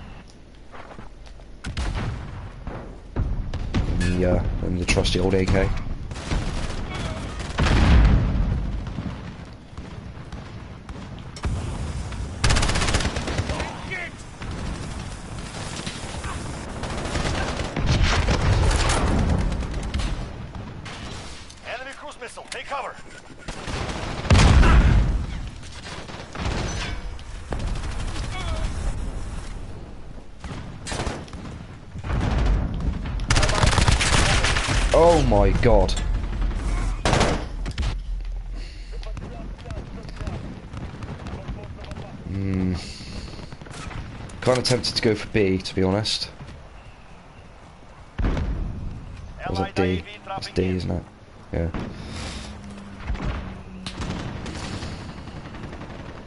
Than the trusty old AK. Enemy cruise missile. Take cover. Oh my god. Kind of tempted to go for B, to be honest. Or was it D? It's D, isn't it? Yeah.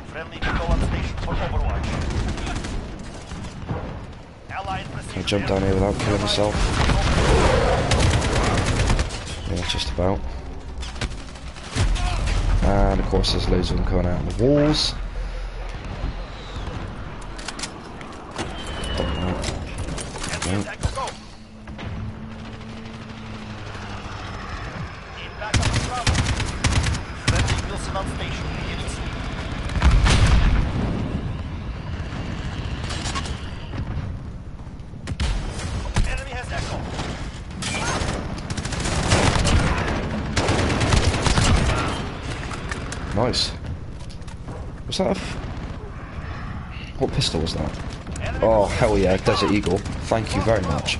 Friendly VTOL on station for Overwatch. Allied Can I jump down here without killing myself? Yeah, just about. And of course there's loads of them coming out on the walls. No. Enemy has echo. Nice. Was that a... What pistol was that? Oh, hell yeah, Desert Eagle. Thank you very much.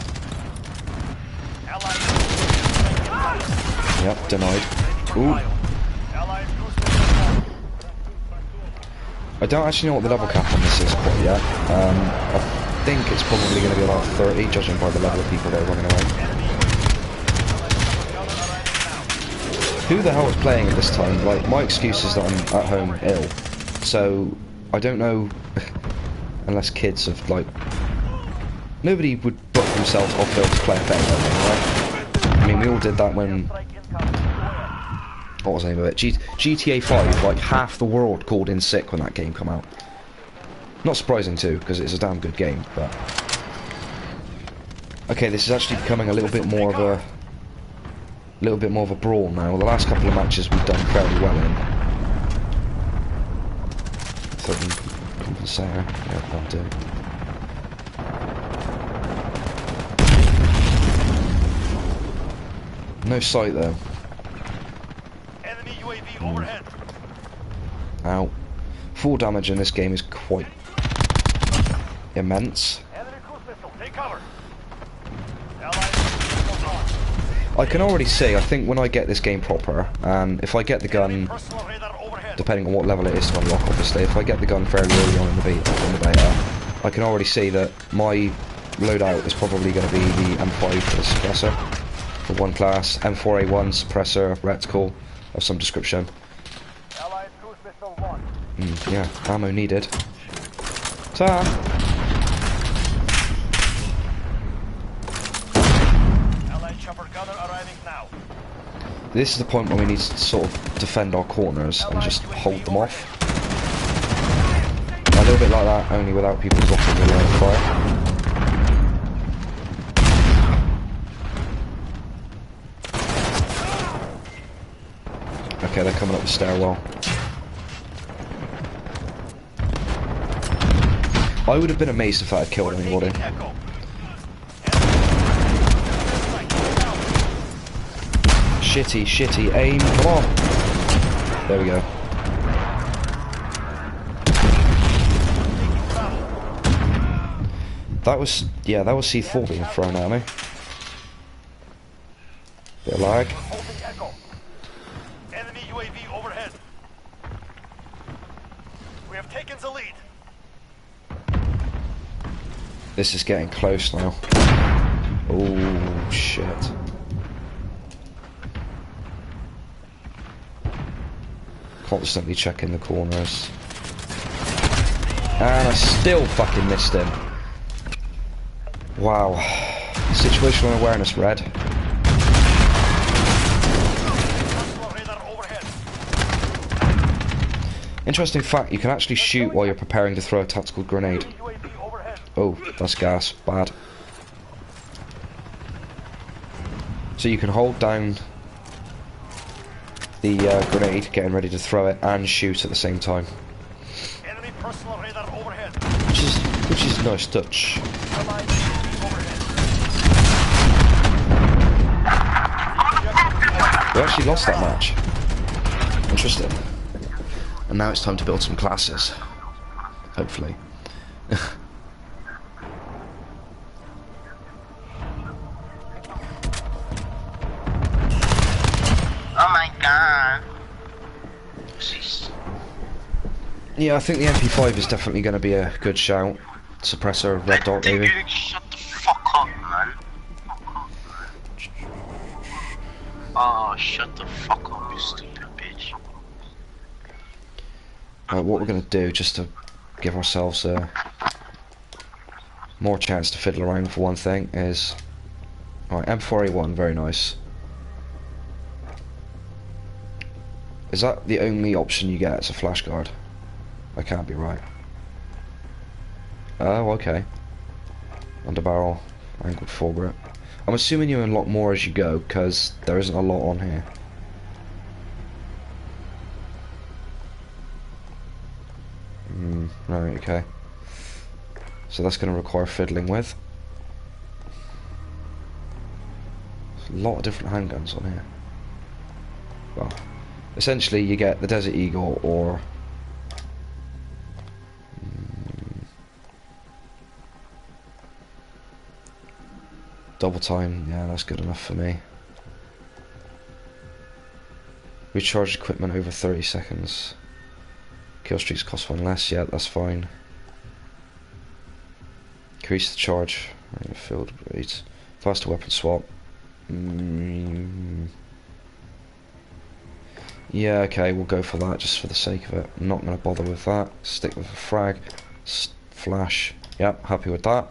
Yep, denied. Ooh. I don't actually know what the level cap on this is quite yet. I think it's probably going to be about 30, judging by the level of people that are running around. Who the hell is playing at this time? Like, my excuse is that I'm at home ill. So, I don't know... Unless kids have, like... Nobody would book themselves off ill to play a betting game, right? I mean, we all did that when... What was the name of it? GTA 5, like, half the world called in sick when that game came out. Not surprising, too, because it's a damn good game, but... Okay, this is actually becoming a little bit more of a... brawl now. The last couple of matches we've done fairly well in. Compensator. Yeah, that'll do. No sight though. Enemy UAV overhead. Ow. Full damage in this game is quite immense. Enemy cruise missile. Take cover. I can already see, I think when I get this game proper, and if I get the gun, depending on what level it is to unlock obviously, if I get the gun fairly early on in the beta, I can already see that my loadout is probably going to be the M5 for the suppressor, for one class, M4A1 suppressor, reticle of some description. Allied cruise missile 1. Yeah, ammo needed. Ta! This is the point where we need to sort of defend our corners and just hold them off. A little bit like that, only without people blocking the line of fire. Okay, they're coming up the stairwell. I would have been amazed if that had killed anybody. Shitty aim, come on! There we go. That was C4 being thrown at me. Bit of lag. Enemy UAV overhead. We have taken the lead. This is getting close now. Oh shit. Constantly checking the corners. And I still fucking missed him. Wow. Situational awareness, red. Interesting fact, you can actually shoot while you're preparing to throw a tactical grenade. Oh, that's gas. Bad. So you can hold down the grenade, getting ready to throw it, and shoot at the same time. Enemy personal radar overhead. Which is a nice touch. We actually lost that match. Interesting. And now it's time to build some classes. Hopefully. Yeah, I think the MP5 is definitely going to be a good shout. Suppressor, red dot, maybe. Shut the fuck up, man. Oh, shut the fuck up, you stupid bitch. What we're going to do, just to give ourselves more chance to fiddle around for one thing, is... Alright, M4A1, very nice. Is that the only option you get as a flash guard? I can't be right. Oh, okay. Underbarrel, angled foregrip. I'm assuming you unlock more as you go, because there isn't a lot on here. Right, okay. So that's going to require fiddling with. There's a lot of different handguns on here. Well, essentially you get the Desert Eagle or Double time, yeah, that's good enough for me. Recharge equipment over 30 seconds. Kill streaks cost 1 less, yeah, that's fine. Increase the charge. Field rate. Faster weapon swap. Yeah, okay, we'll go for that just for the sake of it. I'm not going to bother with that. Stick with a frag. Flash. Yep, happy with that.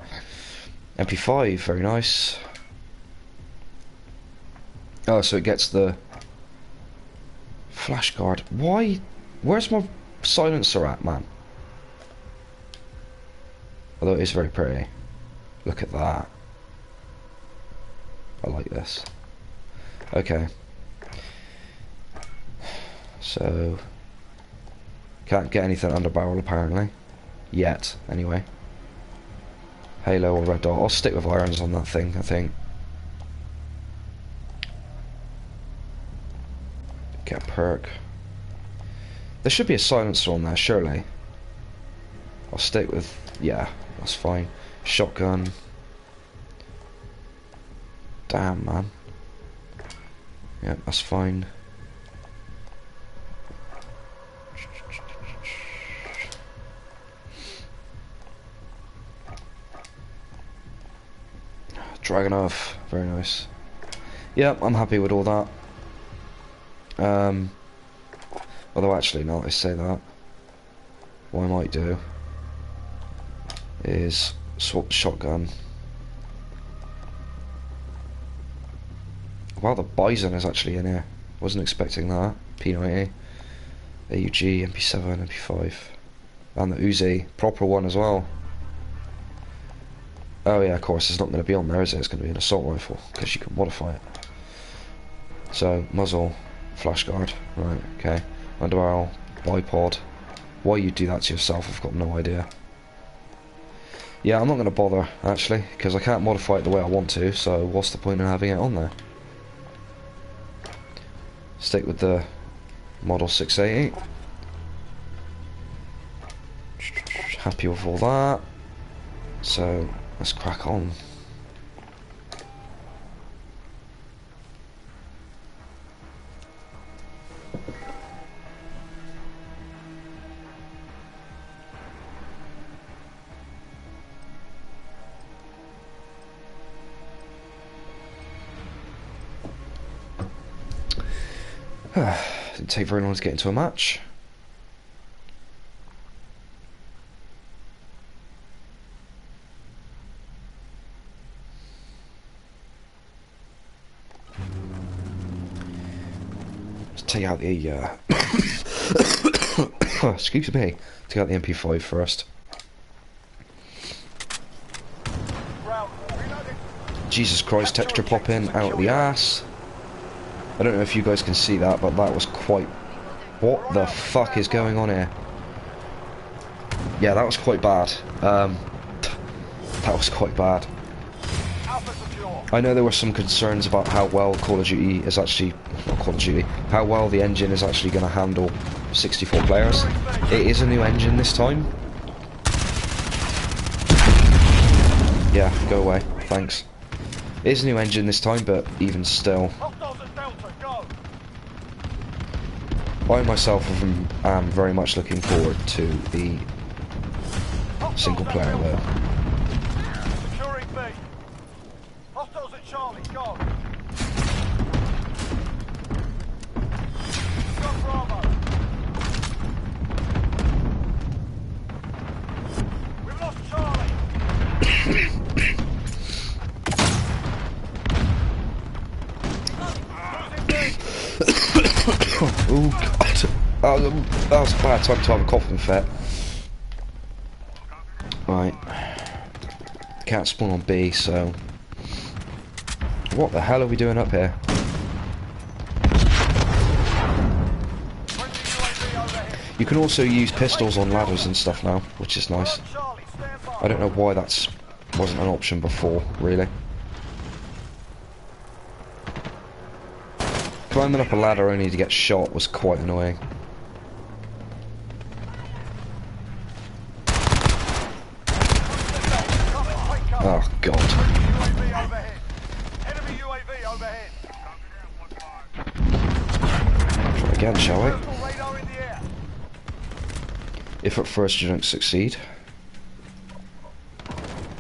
MP5, very nice. Oh, so it gets the flash guard. Why? Where's my silencer at, man? Although it is very pretty. Look at that. I like this. Okay. So can't get anything under barrel apparently. Yet, anyway. Halo or red dot. I'll stick with irons on that thing, I think. Get a perk. There should be a silencer on there, surely. I'll stick with, yeah, that's fine. Shotgun. Damn, man. Yeah, that's fine. Dragonov, very nice. Yep, I'm happy with all that. Although actually, now that I say that, what I might do is swap the shotgun. Wow, the Bison is actually in here. Wasn't expecting that. P90, AUG, MP7, MP5, and the Uzi, proper one as well. Oh yeah, of course, it's not going to be on there, is it? It's going to be an assault rifle, because you can modify it. So, muzzle, flash guard, right, okay. Underbarrel, bipod. Why you do that to yourself, I've got no idea. Yeah, I'm not going to bother, actually, because I can't modify it the way I want to, so what's the point in having it on there? Stick with the Model 680. Happy with all that. So, let's crack on. Didn't take very long to get into a match. Let's take out the excuse me, take out the MP5 first. Jesus Christ, texture popping out the ass. I don't know if you guys can see that, but that was quite... What the fuck is going on here? Yeah, that was quite bad. That was quite bad. I know there were some concerns about how well Call of Duty is actually... Not Call of Duty. How well the engine is actually going to handle 64 players. It is a new engine this time. Yeah, go away. Thanks. It is a new engine this time, but even still... I myself am very much looking forward to the single player though. Securing B. Hostiles at Charlie, go. Got Bravo. We've lost Charlie. Oh god. That was a bad time to have a coughing fit. Right. Can't spawn on B, so... What the hell are we doing up here? You can also use pistols on ladders and stuff now, which is nice. I don't know why that wasn't an option before, really. Climbing up a ladder only to get shot was quite annoying. Oh god. UAV overhead. Try again, shall we? Personal radar in the air. If at first you don't succeed.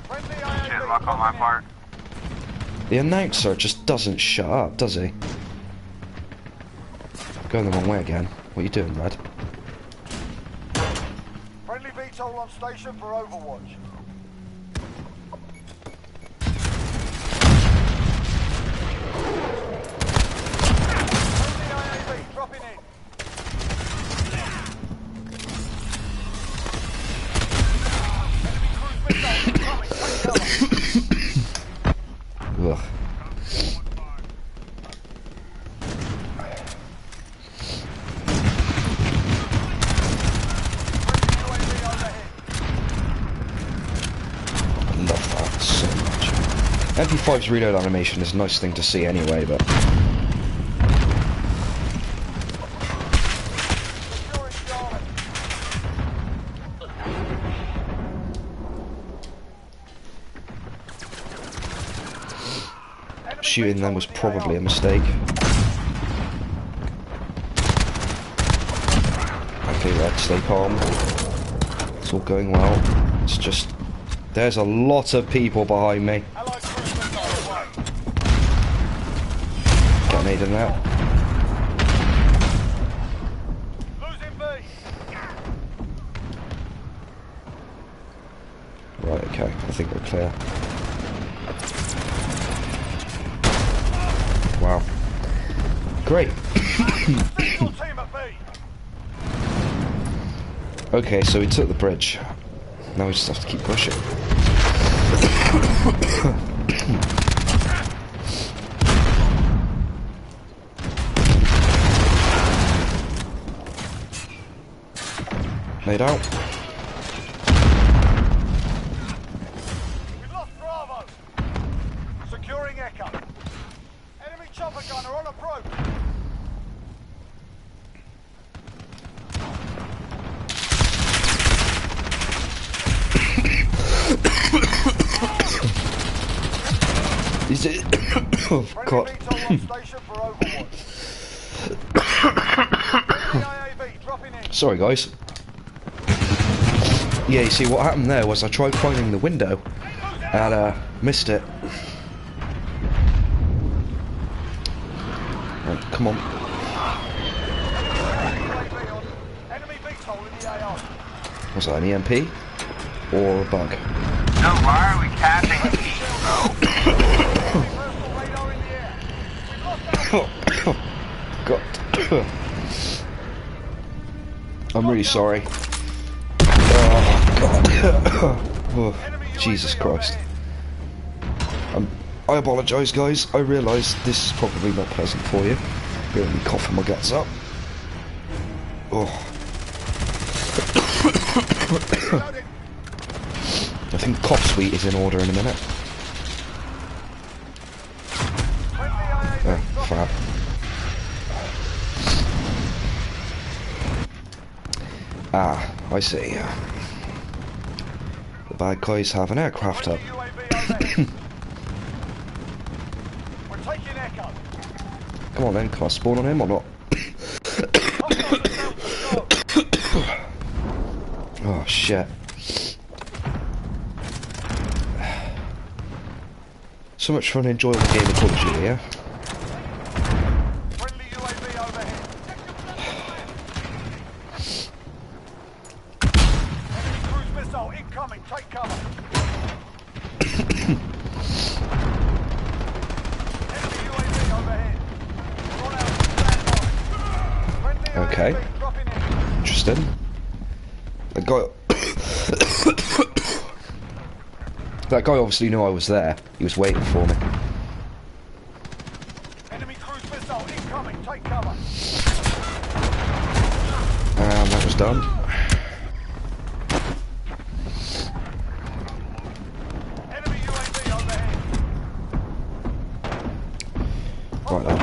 Friendly Shit, IAV luck on my dropping in. part. The announcer just doesn't shut up, does he? Going the wrong way again. What are you doing, lad? Friendly VTOL on station for Overwatch. Friendly IAV dropping in. Enemy cruise missile incoming. Take cover. Ugh. UAV overhead. I love that so much. MP5's reload animation is a nice thing to see anyway, but... Securing Charlie. Enemy Shooting them VTOL was in the probably a AO. mistake. Okay, lad, stay calm. It's all going well. It's just... There's a lot of people behind me. Allied cruise missile away. Get an aid in that. Losing B. Right, okay. I think we're clear. Wow. Great. Send your team at B. Okay, so we took the bridge. Now we just have to keep pushing. Made out. We've lost Bravo. Securing Echo. Enemy chopper gunner on approach. Is it? Oh Friendly God. VTOL on station for Overwatch. Friendly IAV dropping in. Sorry, guys. Yeah, you see, what happened there was I tried finding the window and missed it. Right, come on. UAV on. Enemy VTOL in the AO. Was that an EMP or a bug? No, why are we catching these, bro? Personal radar in the air. We've lost God. I'm really sorry. Oh, God. Oh, Jesus Christ. I apologise, guys. I realise this is probably not pleasant for you. Hearing me coughing my guts up. Oh. I think cop suite is in order in a minute. Oh, fab. Ah, I see. The bad guys have an aircraft up. We're taking Echo. Come on then, can I spawn on him or not? Oh shit. So much for an enjoyable game of Call of Duty, yeah? Friendly UAV overhead. Enemy cruise missile incoming. Take cover. Enemy UAV overhead. Run out. Stand by. Friendly Okay. UAV dropping in. Interesting. That guy... That guy obviously knew I was there. He was waiting for me. Enemy cruise missile incoming. Take cover. And that was done. Enemy UAV overhead. Right then.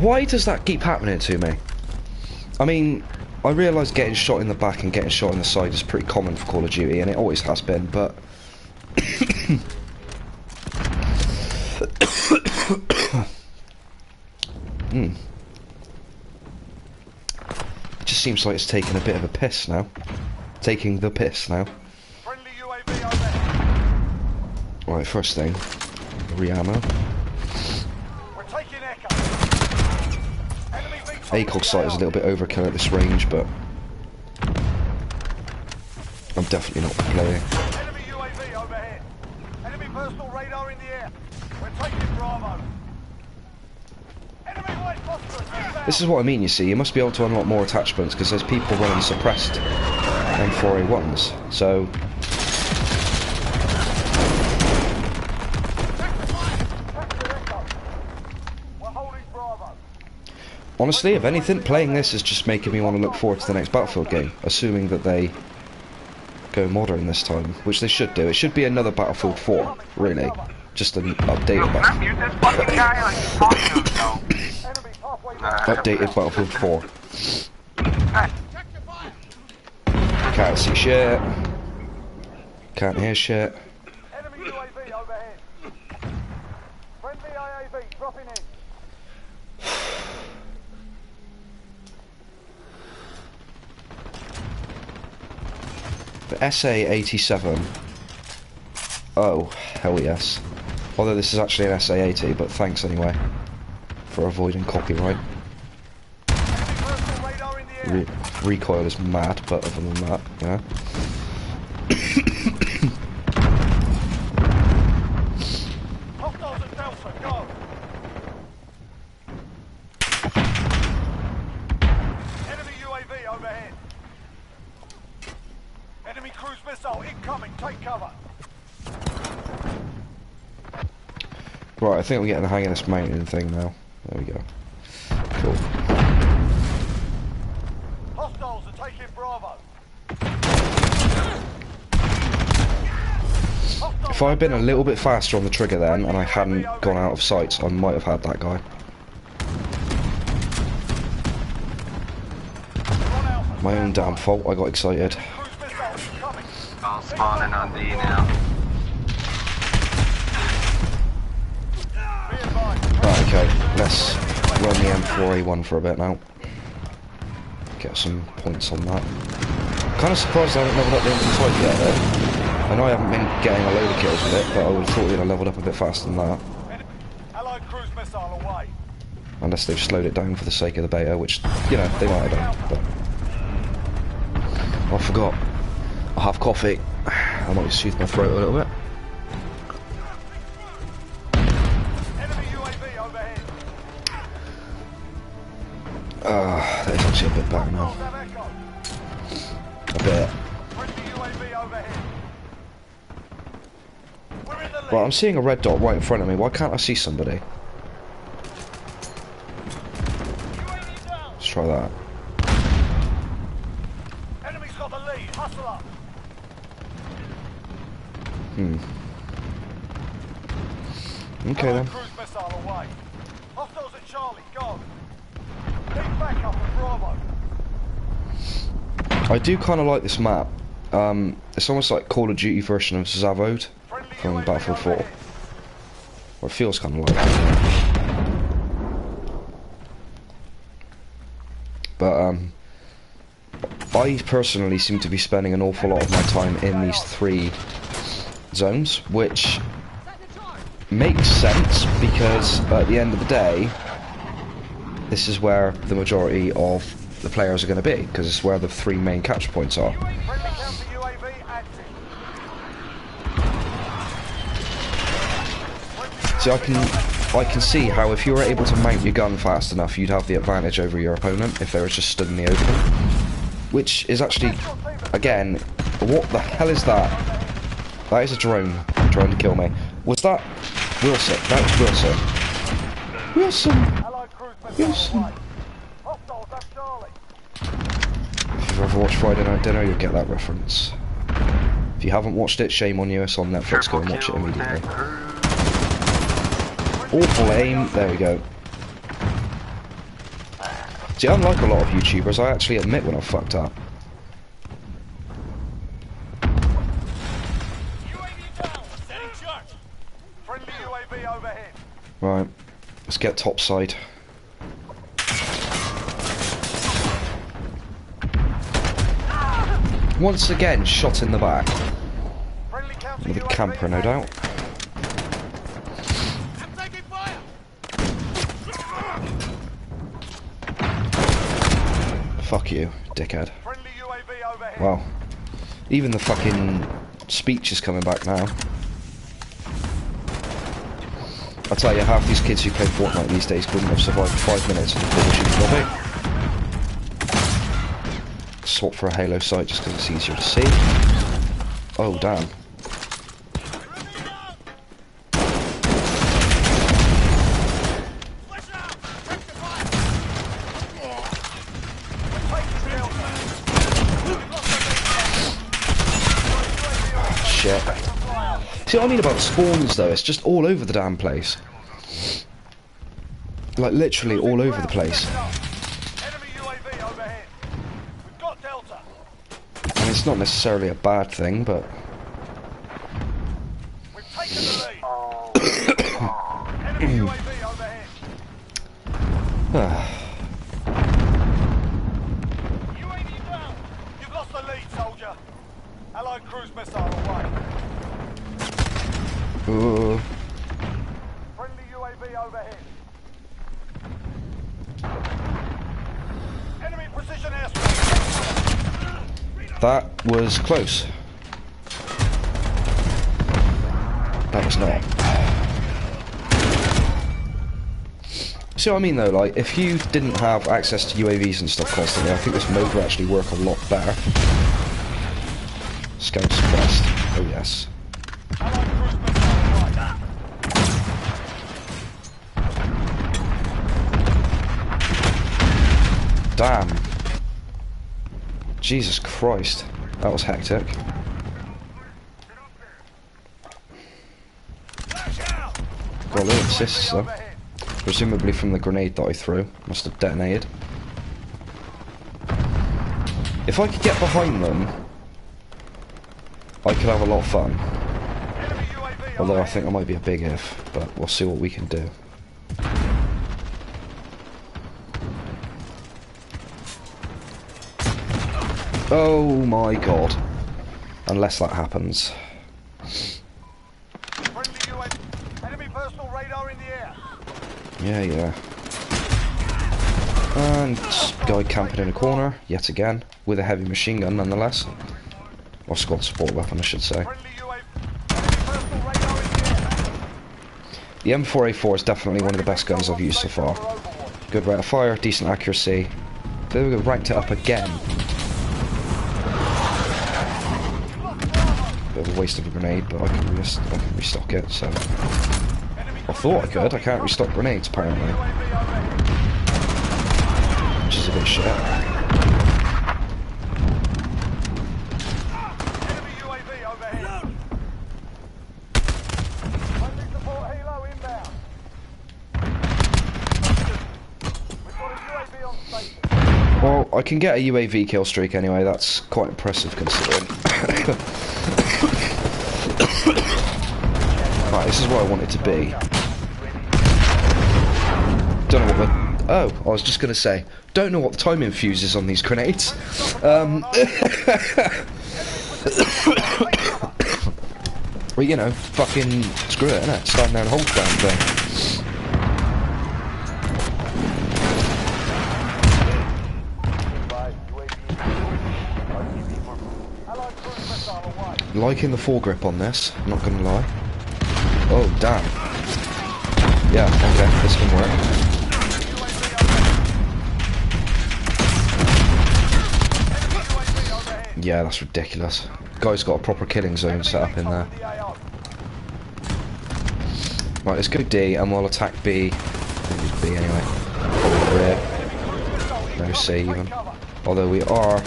Why does that keep happening to me? I mean, I realise getting shot in the back and getting shot in the side is pretty common for Call of Duty, and it always has been, but... It just seems like it's taking a bit of a piss now. Taking the piss now. Friendly UAV overhead. Right, first thing, re-ammo. We're taking Echo. Enemy ACOG sight is a little bit overkill at this range, but I'm definitely not playing. Enemy UAV overhead. Enemy personal radar in the air. We're taking Bravo. Enemy white phosphorus inbound. This is what I mean, you see. You must be able to unlock more attachments because there's people running suppressed M4A1s. So We're holding Bravo. honestly, if anything, playing this is just making me want to look forward to the next Battlefield game, assuming that they go modern this time, which they should do. It should be another Battlefield 4, really. Just an updated updated Battlefield 4. Can't see shit. Can't hear shit. Enemy UAV overhead. Friendly IAV dropping in. The SA-87. Oh, hell yes. Although this is actually an SA-80, but thanks anyway. For avoiding copyright. Enemy personal radar in the air. Recoil is mad, but other than that, yeah. Hostiles at Delta, go. Enemy UAV overhead. Enemy cruise missile incoming, take cover. Right, I think we're getting the hang of this mountain thing now. There we go. Cool. Hostiles are taking Bravo. If I had been a little bit faster on the trigger then, and I hadn't gone out of sight, I might have had that guy. My own damn fault, I got excited. Cruise missile incoming. I'm spawning on D now. Be advised. Right, okay, let's run the M4A1 for a bit now. Get some points on that. Kind of surprised I haven't leveled up the M5 yet though. I know I haven't been getting a load of kills with it, but I would have thought we'd have leveled up a bit faster than that. Allied cruise missile away. Unless they've slowed it down for the sake of the beta, which, you know, they might have done, but... I forgot. I have coffee. I might soothe my throat a little bit. Enemy UAV overhead. That is actually a bit better now. Hostiles have Echo. A bit. Friendly UAV overhead. We're in the lead. Right, I'm seeing a red dot right in front of me. Why can't I see somebody? UAV down. Let's try that. Enemy's got the lead. Hustle up. Okay then. Cruise missile away. Hostiles at Charlie, go. Need backup at Bravo. I do kind of like this map. It's almost like Call of Duty version of Zavod Friendly from UAV Battlefield 4. overhead. Or it feels kind of like that. But I personally seem to be spending an awful lot of my time in these 3 zones, which makes sense because at the end of the day, this is where the majority of the players are going to be, because it's where the 3 main capture points are. Friendly counter UAV active. See, I can see how if you were able to mount your gun fast enough, you'd have the advantage over your opponent if they were just stood in the open. Which is actually, again, what the hell is that? That is a drone trying to kill me. Was that Wilson? That was Wilson. Wilson! Allied cruise missile Wilson! away. Hostiles at Charlie. If you've ever watched Friday Night Dinner, you'll get that reference. If you haven't watched it, shame on you. It's on Netflix. Go and watch it immediately. Awful aim. There we go. See, unlike a lot of YouTubers, I actually admit when I've fucked up. Friendly UAV overhead. Right, let's get topside. Once again, shot in the back. Friendly counter With a UAV camper, no doubt. I'm taking fire. Fuck you, dickhead. Friendly UAV overhead. Wow. Even the fucking speech is coming back now. I tell you, half these kids who play Fortnite these days couldn't have survived 5 minutes in the Call of Duty lobby. Swap for a Halo sight just because it's easier to see. Oh, damn. Shit. See what I mean about spawns though? It's just all over the damn place. Like literally all over the place. Enemy UAV overhead. We've got Delta. And it's not necessarily a bad thing, but We've taken the lead. Enemy UAV overhead. UAV down. You've lost the lead, soldier. Allied cruise missile away. Ooh. Friendly UAV overhead. Enemy precision airstrike. That was close. That was not. See what I mean though, like, if you didn't have access to UAVs and stuff constantly, I think this mode would actually work a lot better. Scout suppressed. Oh yes. Allied cruise missile away. Damn. Jesus Christ. That was hectic. Got a little assists though. Presumably from the grenade that I threw. Must have detonated. If I could get behind them, I could have a lot of fun. Although I think I might be a big if, but we'll see what we can do. Oh my god. Unless that happens. Friendly UAV. Enemy personal radar in the air. Yeah. And guy camping in a corner, yet again, with a heavy machine gun nonetheless. Or squad support weapon, I should say. Friendly UAV. Enemy personal radar in the air. The M4A4 is definitely one of the best guns I've used so far. Good rate of fire, decent accuracy. There we go, ranked it up again. Bit of a waste of a grenade, but I can restock it, so... I thought I could, I can't restock grenades apparently. Which is a bit shit. Enemy UAV overhead. Friendly support helo inbound. We've got a UAV on station. Well, I can get a UAV kill streak anyway, that's quite impressive considering. Right, this is where I want it to be. Don't know what the... Oh, I was just going to say, don't know what the timing fuse is on these grenades. Well, you know, fucking screw it, innit? Stand there and hold the damn thing. Liking the foregrip on this, I'm not gonna lie. Oh, damn. Yeah, okay, this can work. Yeah, that's ridiculous. Guy's got a proper killing zone set up in there. Right, let's go D and we'll attack B. I think it's B anyway. Probably rear. No C even. Although we are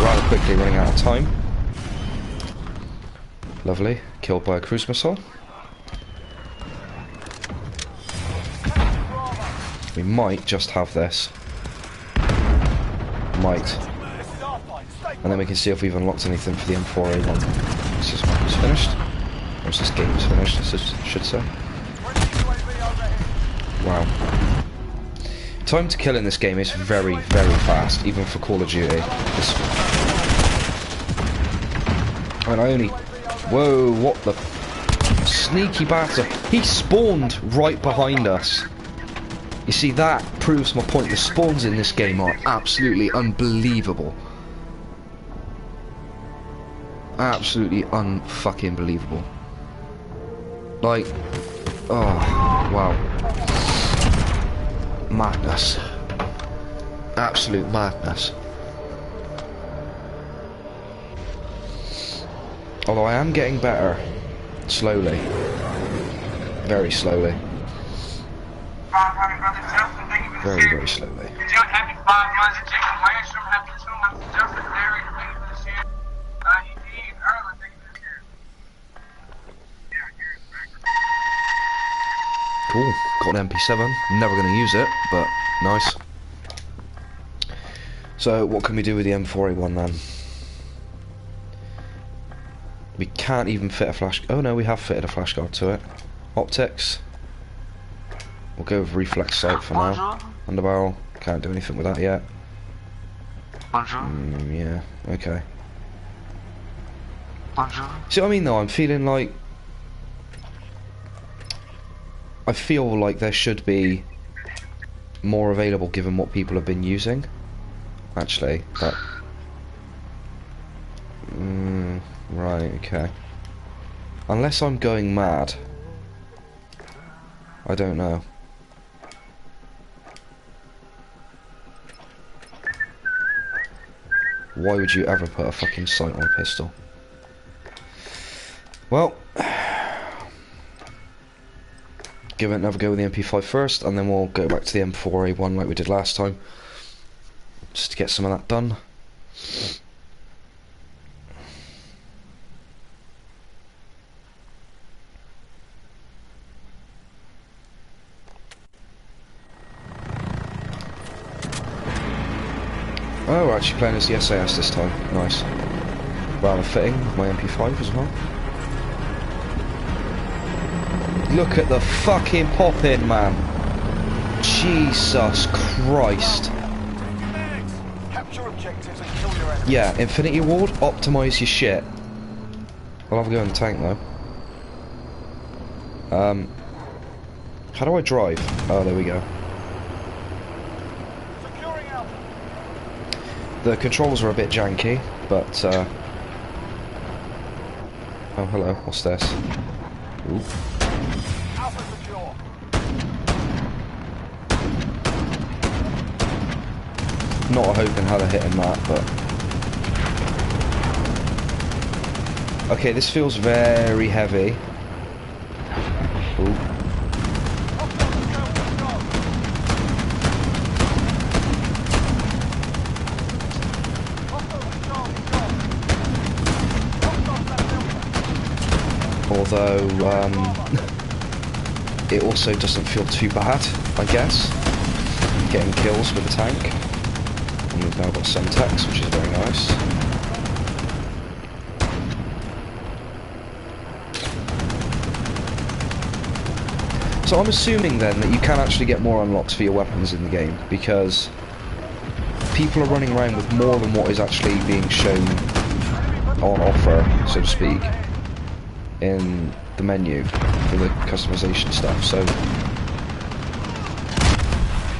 rather quickly running out of time. Lovely. Killed by a cruise missile. We might just have this. might. And then we can see if we've unlocked anything for the M4A1. This is map's finished. Or this game's finished, I should say. Wow. Time to kill in this game is very, very fast, even for Call of Duty. And I only... Whoa, what the... Sneaky bastard. He spawned right behind us. You see, that proves my point. The spawns in this game are absolutely unbelievable. Absolutely unfucking believable. Like... Oh, wow. Madness. Absolute madness. Although I am getting better. Slowly. Very slowly. Very, very slowly. Cool. Got an MP7. Never going to use it, but nice. So, what can we do with the M4A1 then? We can't even fit a flash... Oh no, we have fitted a flash card to it. Optics. We'll go with reflex sight for now. Underbarrel. Can't do anything with that yet. Yeah, okay. See what I mean though? I'm feeling like... I feel like there should be more available given what people have been using. Actually, but... right, okay. Unless I'm going mad. I don't know. Why would you ever put a fucking sight on a pistol? Well... Give it another go with the MP5 first, and then we'll go back to the M4A1 like we did last time. Just to get some of that done. Oh, we're actually playing as the SAS this time. Nice. Rather fitting with my MP5 as well. Look at the fucking pop-in, man. Jesus Christ. Yeah, Infinity Ward, optimise your shit. I'll have a go in the tank though. How do I drive? Oh, there we go. The controls are a bit janky, but oh, hello, what's this? Ooh. Not hoping how to hit him that, but... Okay, this feels very heavy. Ooh. Although, it also doesn't feel too bad, I guess. Getting kills with the tank. And we've now got Semtex, which is very nice. So I'm assuming then that you can actually get more unlocks for your weapons in the game, because people are running around with more than what is actually being shown on offer, so to speak, in the menu for the customization stuff. So,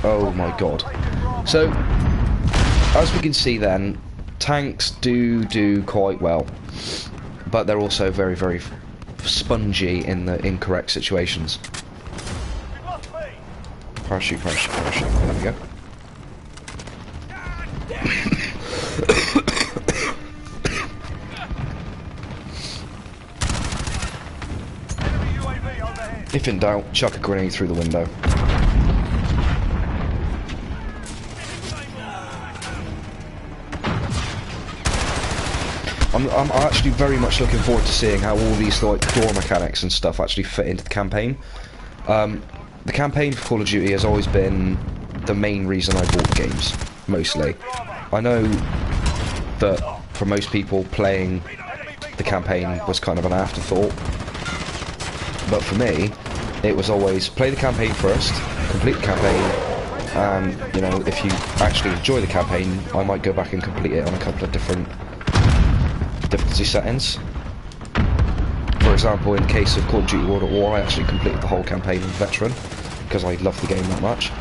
oh my god. So, as we can see then, tanks do quite well, but they're also very, very spongy in the incorrect situations. Parachute, parachute, parachute. There we go. If in doubt, chuck a grenade through the window. I'm actually very much looking forward to seeing how all these like door mechanics and stuff actually fit into the campaign. The campaign for Call of Duty has always been the main reason I bought games, mostly. I know that for most people playing the campaign was kind of an afterthought, but for me it was always play the campaign first, complete the campaign, and you know, if you actually enjoy the campaign, I might go back and complete it on a couple of different difficulty settings. For example, in case of Call of Duty World at War, I actually completed the whole campaign on Veteran because I love the game that much,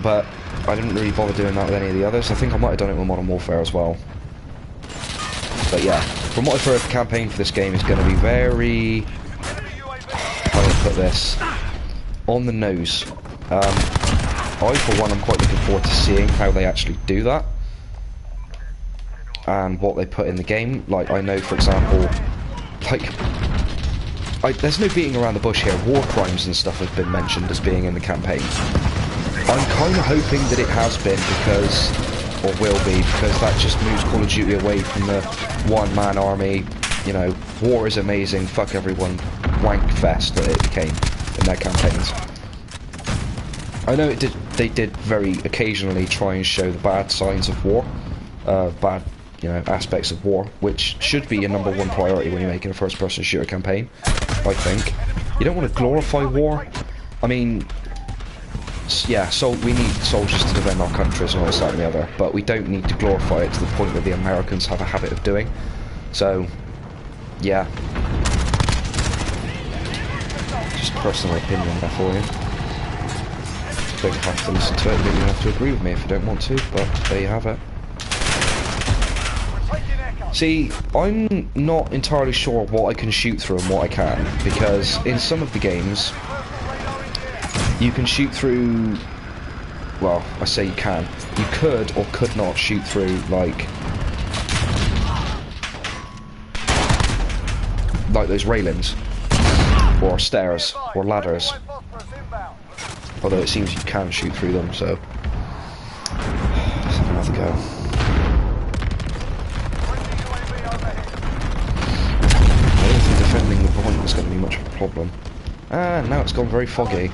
but I didn't really bother doing that with any of the others. I think I might have done it with Modern Warfare as well. But yeah, from what I've heard, the campaign for this game is going to be very, how do I put this, on the nose. I, for one, I'm quite looking forward to seeing how they actually do that and what they put in the game. Like, I know, for example, like, there's no beating around the bush here. War crimes and stuff have been mentioned as being in the campaign. I'm kind of hoping that it has been because, or will be, because that just moves Call of Duty away from the one-man army, you know, war is amazing, fuck everyone, wank fest that it became in their campaigns. I know they did very occasionally try and show the bad signs of war, bad, you know, aspects of war, which should be your #1 priority when you're making a first-person shooter campaign, I think. You don't want to glorify war. I mean, yeah, so we need soldiers to defend our countries and all this, that and the other, but we don't need to glorify it to the point that the Americans have a habit of doing. So, yeah. Just personal opinion there for you. You don't have to listen to it, you don't even have to agree with me if you don't want to, but there you have it. See, I'm not entirely sure what I can shoot through and what I can, because in some of the games, you can shoot through, well, I say you can. You could or could not shoot through, like those railings, or stairs, or ladders. Although it seems you can shoot through them, so let's have another go. I don't think defending the point is going to be much of a problem. Ah, now it's gone very foggy.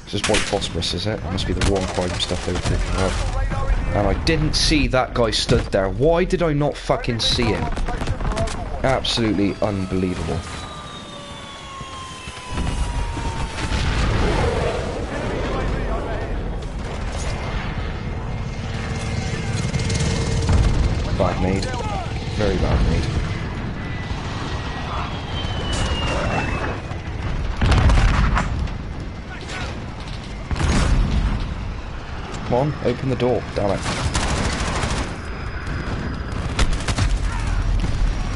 This is white phosphorus, is it? It must be the war crime stuff they were talking about. And I didn't see that guy stood there. Why did I not fucking see him? Absolutely unbelievable. Bad need. Very bad need. Come on, open the door, damn it.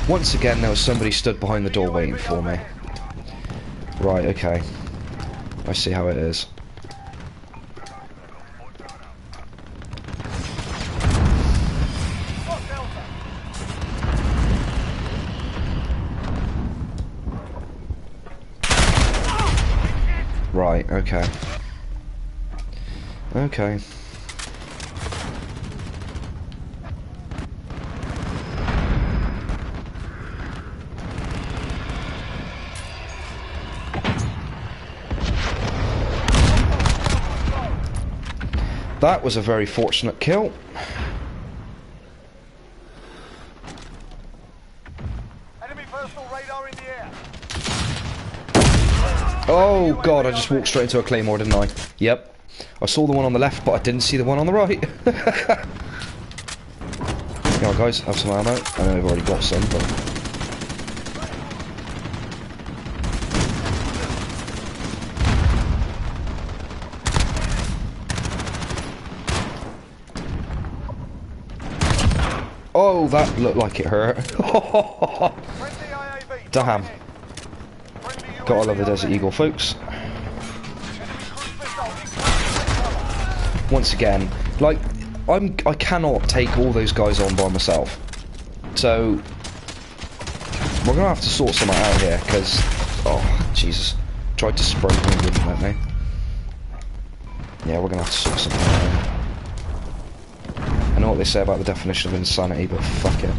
Once again, there was somebody stood behind the door waiting for me. Right, okay. I see how it is. Right, okay. Okay. That was a very fortunate kill. Enemy personal radar in the air. Oh god, I just walked straight into a claymore, didn't I? Yep. I saw the one on the left, but I didn't see the one on the right. Come on guys, have some ammo. I know I've already got some, but... Oh, that looked like it hurt. Damn. Gotta love the Desert Eagle, folks. Once again, like, I cannot take all those guys on by myself. So, we're gonna have to sort something out here, because, oh, Jesus. Tried to spray me, didn't let me. Yeah, we're gonna have to sort something out. I know what they say about the definition of insanity, but fuck it.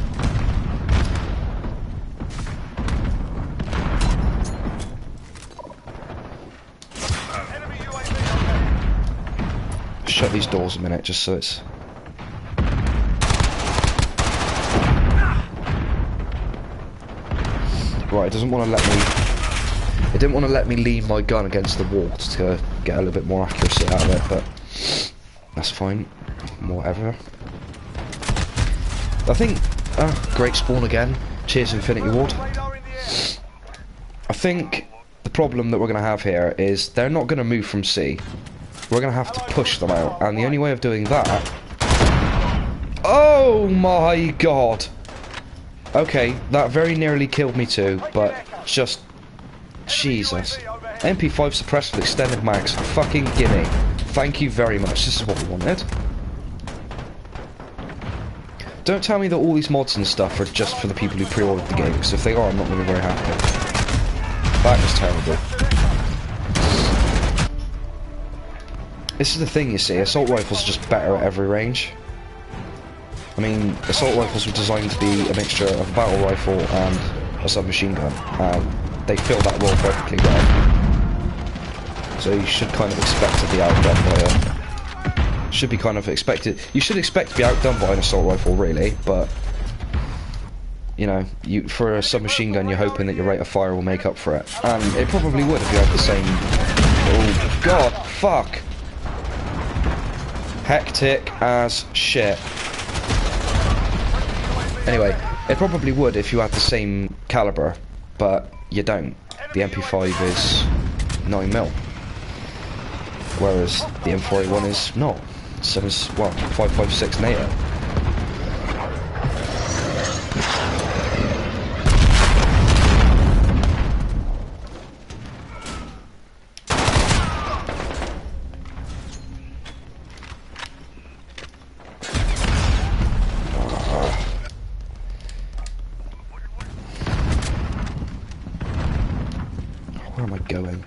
Shut these doors a minute, just so it's Right, it doesn't want to let me... It didn't want to let me lean my gun against the wall to get a little bit more accuracy out of it, but that's fine. Whatever. I think... great spawn again. Cheers, Infinity Ward. I think the problem that we're going to have here is they're not going to move from C. We're going to have to push them out, and the only way of doing that... Oh my god! Okay, that very nearly killed me too, but just... Jesus. MP5 suppressed with extended mags. Fucking gimme. Thank you very much. This is what we wanted. Don't tell me that all these mods and stuff are just for the people who pre-ordered the game, because if they are, I'm not going to be very happy. That was terrible. This is the thing, you see. Assault rifles are just better at every range. I mean, assault rifles were designed to be a mixture of a battle rifle and a submachine gun. They fill that role perfectly well. So you should kind of expect to be outdone by it. Should be kind of expected. You should expect to be outdone by an assault rifle, really, but you know, for a submachine gun, you're hoping that your rate of fire will make up for it, and it probably would if you had the same. Oh god, fuck! Hectic as shit. Anyway, it probably would if you had the same caliber, but you don't. The MP5 is 9mm, whereas the M4A1 is not. 5.56 NATO. Where am I going?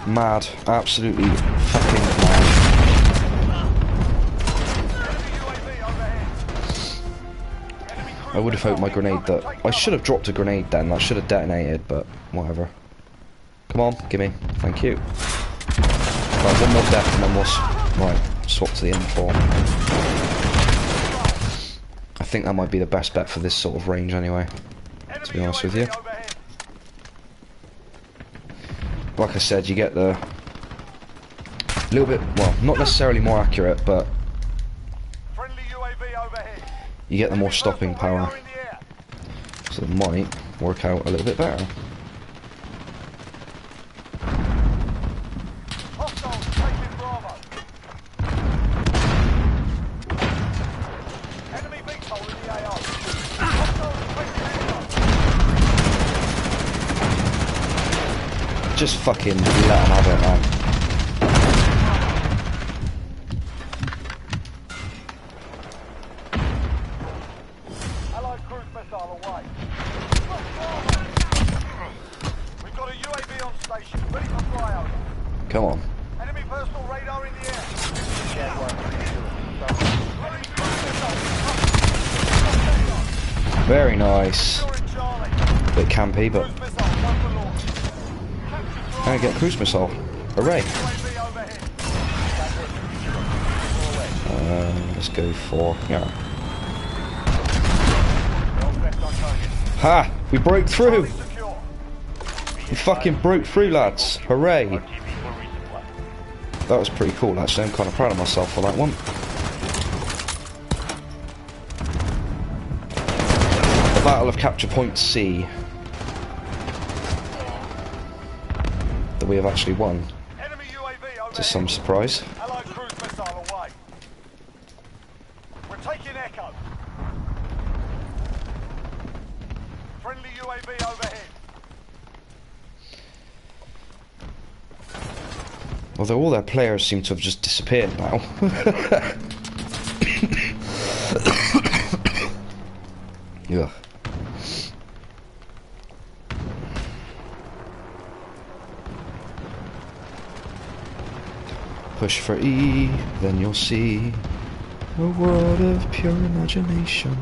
Mad, absolutely fucking mad. I would have hoped my grenade that... I should have dropped a grenade then, that should have detonated, but whatever. Come on, gimme. Thank you. Right, one more death and then we'll... Right, swap to the M4. I think that might be the best bet for this sort of range anyway, to be honest with you. Like I said, you get the little bit, well, not necessarily more accurate, but you get the more stopping power, so it might work out a little bit better. Just fucking let them have it, man. Allied cruise missile away. We've got a UAV on station, ready for flyover. Come on. Enemy personal radar in the air. Very nice. Bit campy, but I get a cruise missile. Hooray. Let's go for... Yeah. Ha! We broke through! We fucking broke through, lads. Hooray. That was pretty cool, actually. I'm kind of proud of myself for that one. The Battle of Capture Point C. That we have actually won, to some surprise. Allied cruise missile away. We're taking Echo. Friendly UAV overhead. Although all their players seem to have just disappeared now. Ugh. Push for E, then you'll see. A world of pure imagination.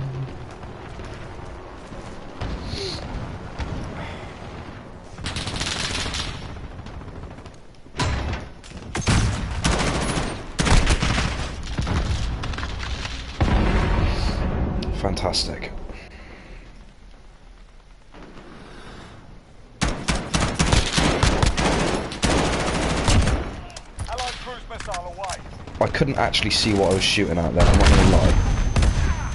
Fantastic. Allied cruise missile away. I couldn't actually see what I was shooting at then, I'm not gonna lie.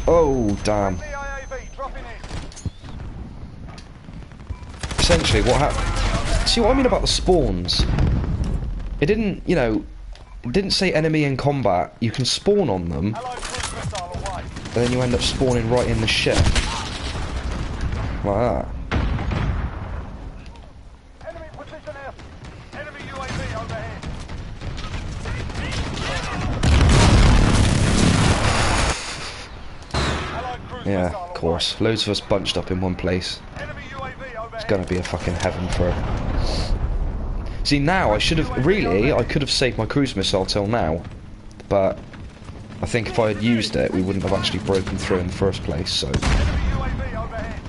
Oh, damn. DIAV dropping in. Essentially, what happened... See what I mean about the spawns? It didn't, you know... It didn't say enemy in combat. You can spawn on them, Allied cruise missile away. and then you end up spawning right in the ship. Like that. Enemy position F. Enemy UAV overhead. Allied cruise Yeah, missile of course. Loads of us bunched up in one place. away. Enemy UAV overhead. It's gonna be a fucking heaven for... See, now, I should have... Really, I could have saved my cruise missile till now. But... I think if I had used it, we wouldn't have actually broken through in the first place, so... Enemy UAV overhead.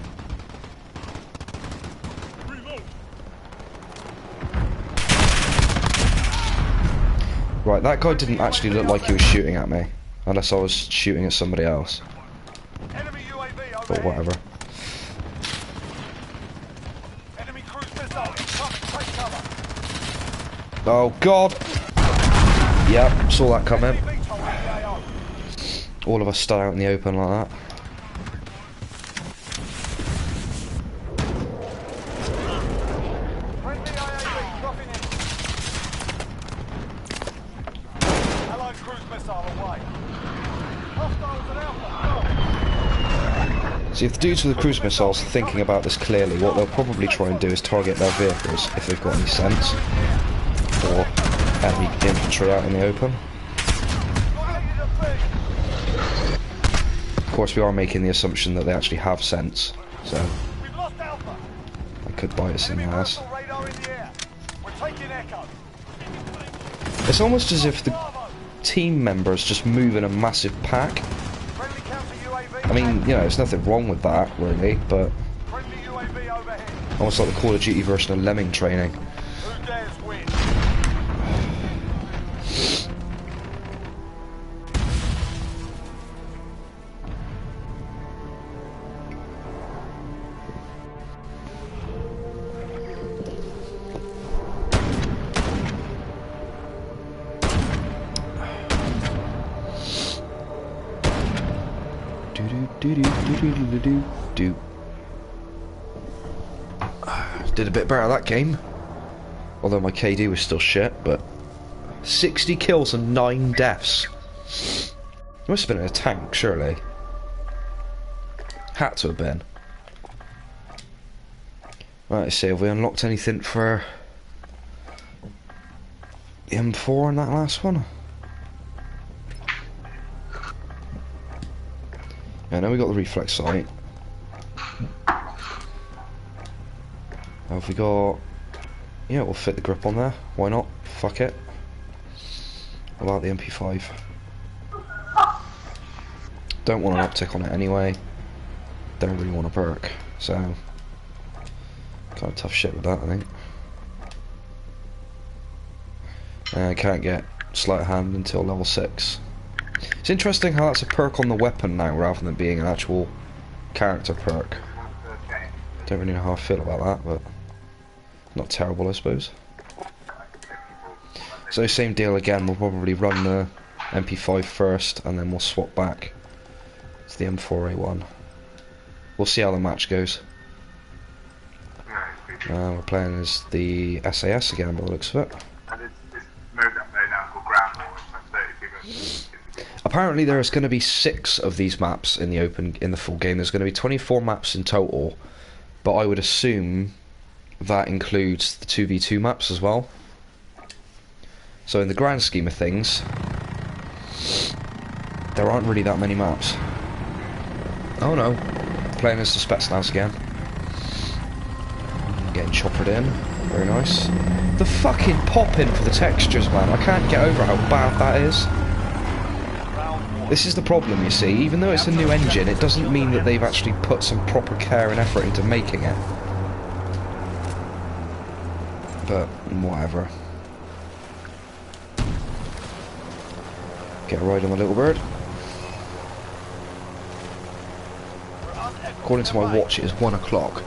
Right, that guy didn't actually look like he was shooting at me. Unless I was shooting at somebody else. Enemy UAV But overhead. whatever. Enemy cruise missile incoming. Take cover. Oh, God! Yep, saw that coming. Enemy VTOL AO. All of us stood out in the open like that. Friendly IAV dropping in. Allied cruise missile away. Hostiles at Alpha. See, if the dudes with the cruise missiles are thinking about this clearly, what they'll probably try and do is target their vehicles, if they've got any sense. Or enemy infantry out in the open. Of course, we are making the assumption that they actually have sense, so We've lost Alpha. they could bite us in the Enemy ass. vehicle radar in the air. We're taking Echo. It's almost as if the Bravo. team members just move in a massive pack. Friendly counter UAV. I mean, you know, there's nothing wrong with that, really, but Friendly UAV overhead. almost like the Call of Duty version of lemming training. Who dares win? Do. Did a bit better that game. Although my KD was still shit, but 60 kills and 9 deaths. Must have been in a tank, surely. Had to have been. Right, let's see, have we unlocked anything for the M4 in that last one? Yeah, now we got the reflex sight. Have we got... Yeah, we'll fit the grip on there. Why not? Fuck it. What about the MP5? Don't want an optic on it anyway. Don't really want a perk. So... kind of tough shit with that, I think. I can't get sleight of hand until level 6. It's interesting how that's a perk on the weapon now rather than being an actual character perk. Don't really know how I feel about that, but not terrible, I suppose. So same deal again, we'll probably run the MP5 first and then we'll swap back to the M4A1. We'll see how the match goes. We're playing as the SAS again by the looks of it. Apparently there's going to be 6 of these maps in the full game. There's going to be 24 maps in total, but I would assume that includes the 2v2 maps as well. So in the grand scheme of things, there aren't really that many maps. Oh no, playing as the Spetsnaz again. Getting choppered in, very nice. The fucking pop-in for the textures, man, I can't get over how bad that is. Round 1. This is the problem, you see. Even though it's a new engine, it doesn't mean that they've actually put some proper care and effort into making it. But, whatever. Get a ride on my little bird. According to my watch, it is 1 o'clock.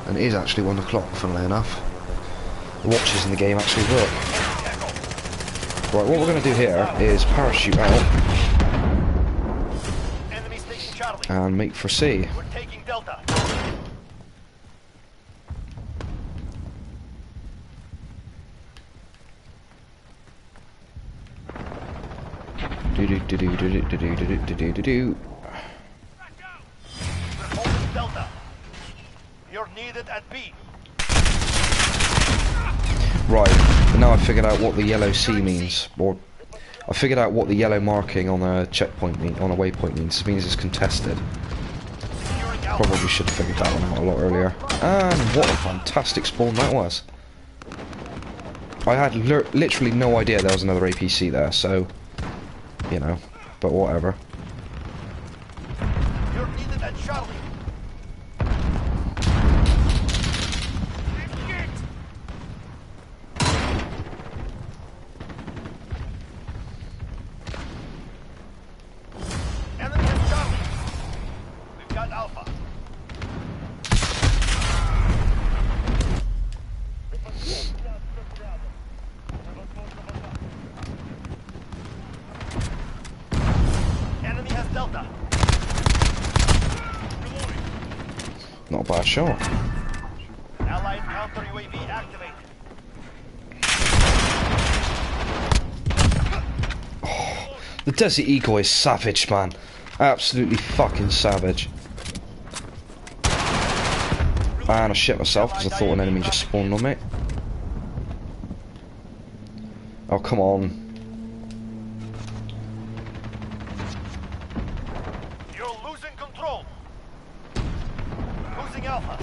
And it is actually 1 o'clock, funnily enough. The watches in the game actually work. Right, what we're going to do here is parachute out and make for C. We're taking Delta. Do do do do do do do do do do do do. We're holding Delta. You're needed at B. Right, now I've figured out what the yellow C means, or I figured out what the yellow marking on a checkpoint on a waypoint means. It means it's contested. Probably should have figured that one out a lot earlier. And what a fantastic spawn that was. I had literally no idea there was another APC there, so, you know, but whatever. You're needed at Charlie. Enemy has Charlie. We've got Alpha. Enemy has Delta. Not a bad shot. Allied counter UAV activated. The Desert Eagle is savage, man. Absolutely fucking savage. And I shit myself because I thought an enemy just spawned on me. Oh, come on. You're losing control. Losing Alpha.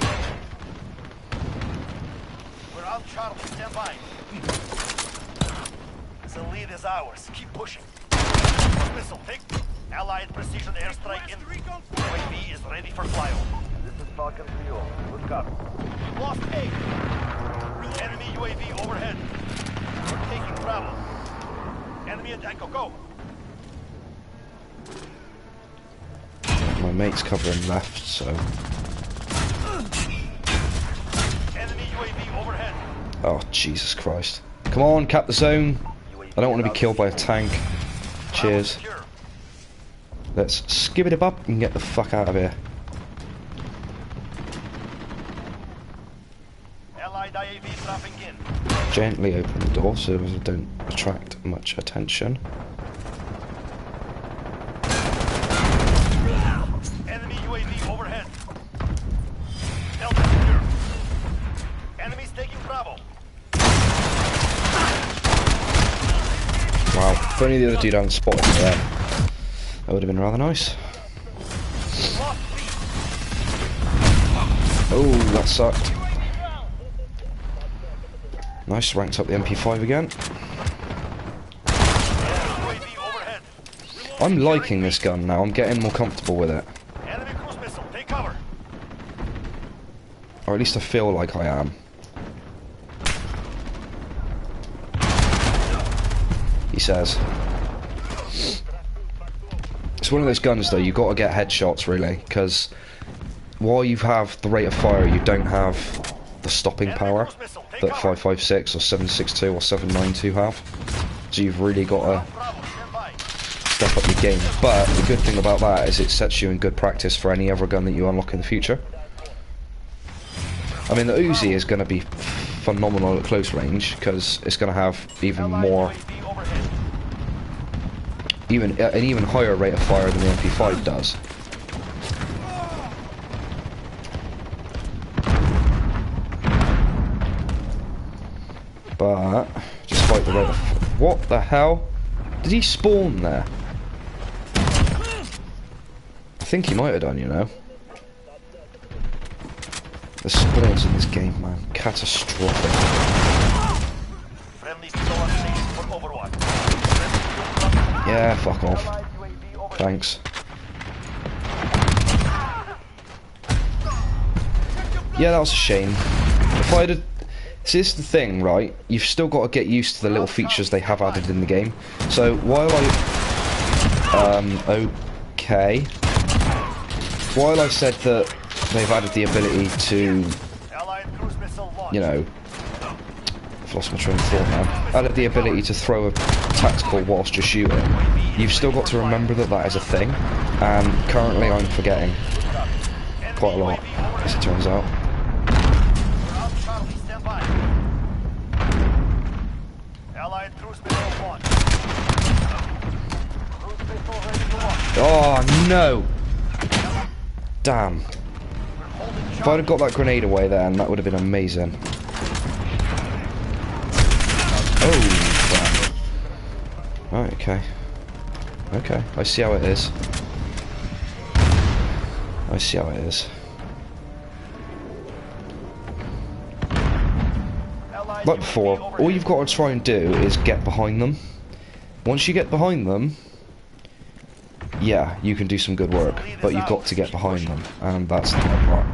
We're on Charlie. Stand by. The lead is ours. Keep pushing. Missile take. Allied precision airstrike in. UAV is ready for flyover. This is Falcon 3-0. Good copy. Lost A. Enemy UAV overhead. We're taking Bravo. Enemy at Echo. Go. My mate's covering left, so. Enemy UAV overhead. Oh, Jesus Christ. Come on, cap the zone. I don't want to be killed by a tank. Cheers. Let's skip it up and get the fuck out of here. Allied IAV dropping in. Gently open the door so we don't attract much attention. Enemy UAV overhead. Delta secure. Enemies taking Bravo. Wow, if only the other dude hadn't spotted me there. That would have been rather nice. Lost B. Oh, that sucked. Nice, ranked up the MP5 again. UAV overhead. I'm liking this gun now, I'm getting more comfortable with it. Enemy cruise missile. Take cover. Or at least I feel like I am. He says. It's one of those guns though, you got to get headshots really, because while you have the rate of fire, you don't have the stopping power that 5.56 or 7.62 or 7.92 have. So you've really got to Bravo. Stand by. step up your game. But the good thing about that is it sets you in good practice for any other gun that you unlock in the future. I mean, the Uzi is going to be phenomenal at close range because it's going to have even more, UAV overhead. an even higher rate of fire than the MP5 does. But just fight the rate of. What the hell? Did he spawn there? I think he might have done, you know. The spawns in this game, man, catastrophic. Friendly still on station for Overwatch. Yeah, fuck off. Allied UAV Thanks. Yeah, that was a shame. If I'd have... See, this is the thing, right? You've still got to get used to the little features they have added in the game. So, while okay. While I said that they've added the ability to... You know... I've lost my train of thought now. Added the ability to throw a tactical whilst you're shooting. You've still got to remember that that is a thing. And currently I'm forgetting quite a lot, as it turns out. Oh no! Damn. If I'd have got that grenade away then, that would have been amazing. Oh, damn. Right, okay. Okay, I see how it is. I see how it is. Like before, all you've got to try and do is get behind them. Once you get behind them, yeah, you can do some good work, but you've got to get behind them, and that's the hard part.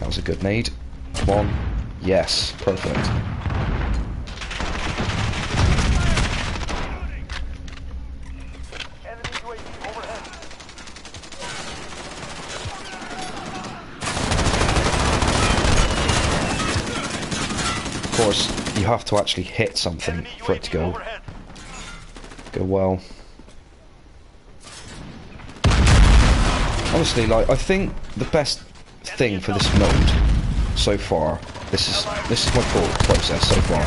That was a good nade. Come on. Yes, perfect. Of course, you have to actually hit something for it to go well. Honestly, like, I think the best thing for this mode so far, this is my thought process so far.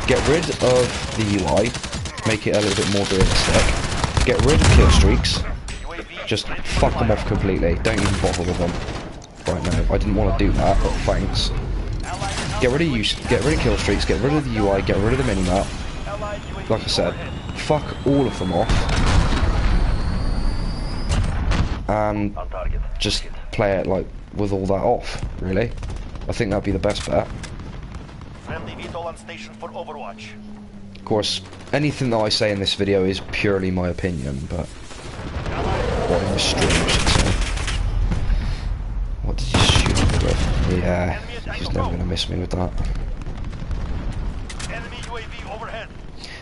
Get rid of the UI, make it a little bit more realistic. Get rid of kill streaks. Just fuck them off completely. Don't even bother with them. Right now, I didn't want to do that, but thanks. Get rid of kill streaks, get rid of the UI, get rid of the minimap. Like I said, fuck all of them off. And just play it like with all that off, really. I think that'd be the best bet. Of course, anything that I say in this video is purely my opinion, but what in the stream, I should say. What did you shoot with? Yeah, he's never gonna miss me with that.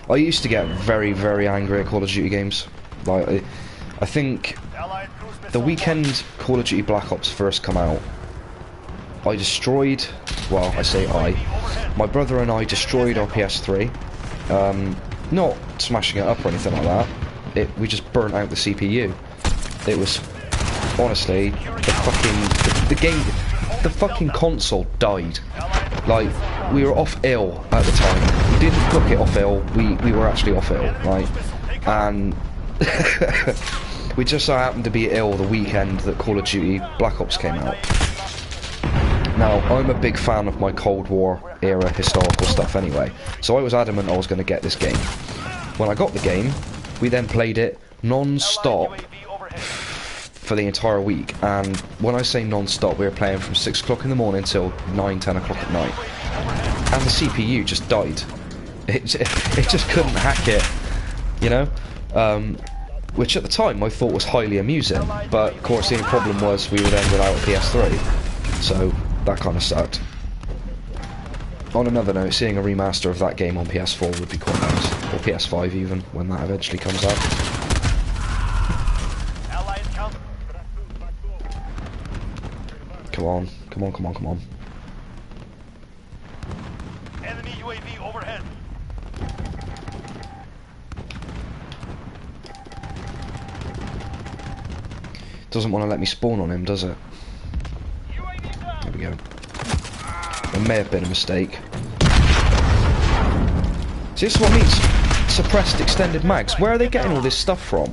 I used to get very, very angry at Call of Duty games. Like, I think the weekend Call of Duty Black Ops first come out, I destroyed, well, I say my brother and I destroyed our PS3. Not smashing it up or anything like that. We just burnt out the CPU. It was, honestly, the fucking console died. Like, we were off ill at the time. We didn't book it off ill, we were actually off ill, right? And we just so happened to be ill the weekend that Call of Duty Black Ops came out. Now, I'm a big fan of my Cold War era historical stuff anyway, so I was adamant I was going to get this game. When I got the game, we then played it non-stop for the entire week, and when I say non-stop, we were playing from 6 o'clock in the morning till 9, 10 o'clock at night. And the CPU just died. It just couldn't hack it, you know? Which at the time I thought was highly amusing, but of course the only problem was we were then without a PS3, so that kind of sucked. On another note, seeing a remaster of that game on PS4 would be quite nice, or PS5 even, when that eventually comes out. Come on, come on, come on, come on. Enemy UAV overhead. Doesn't want to let me spawn on him, does it? There we go. There may have been a mistake. See, this is what I mean. Suppressed extended mags. Where are they getting all this stuff from?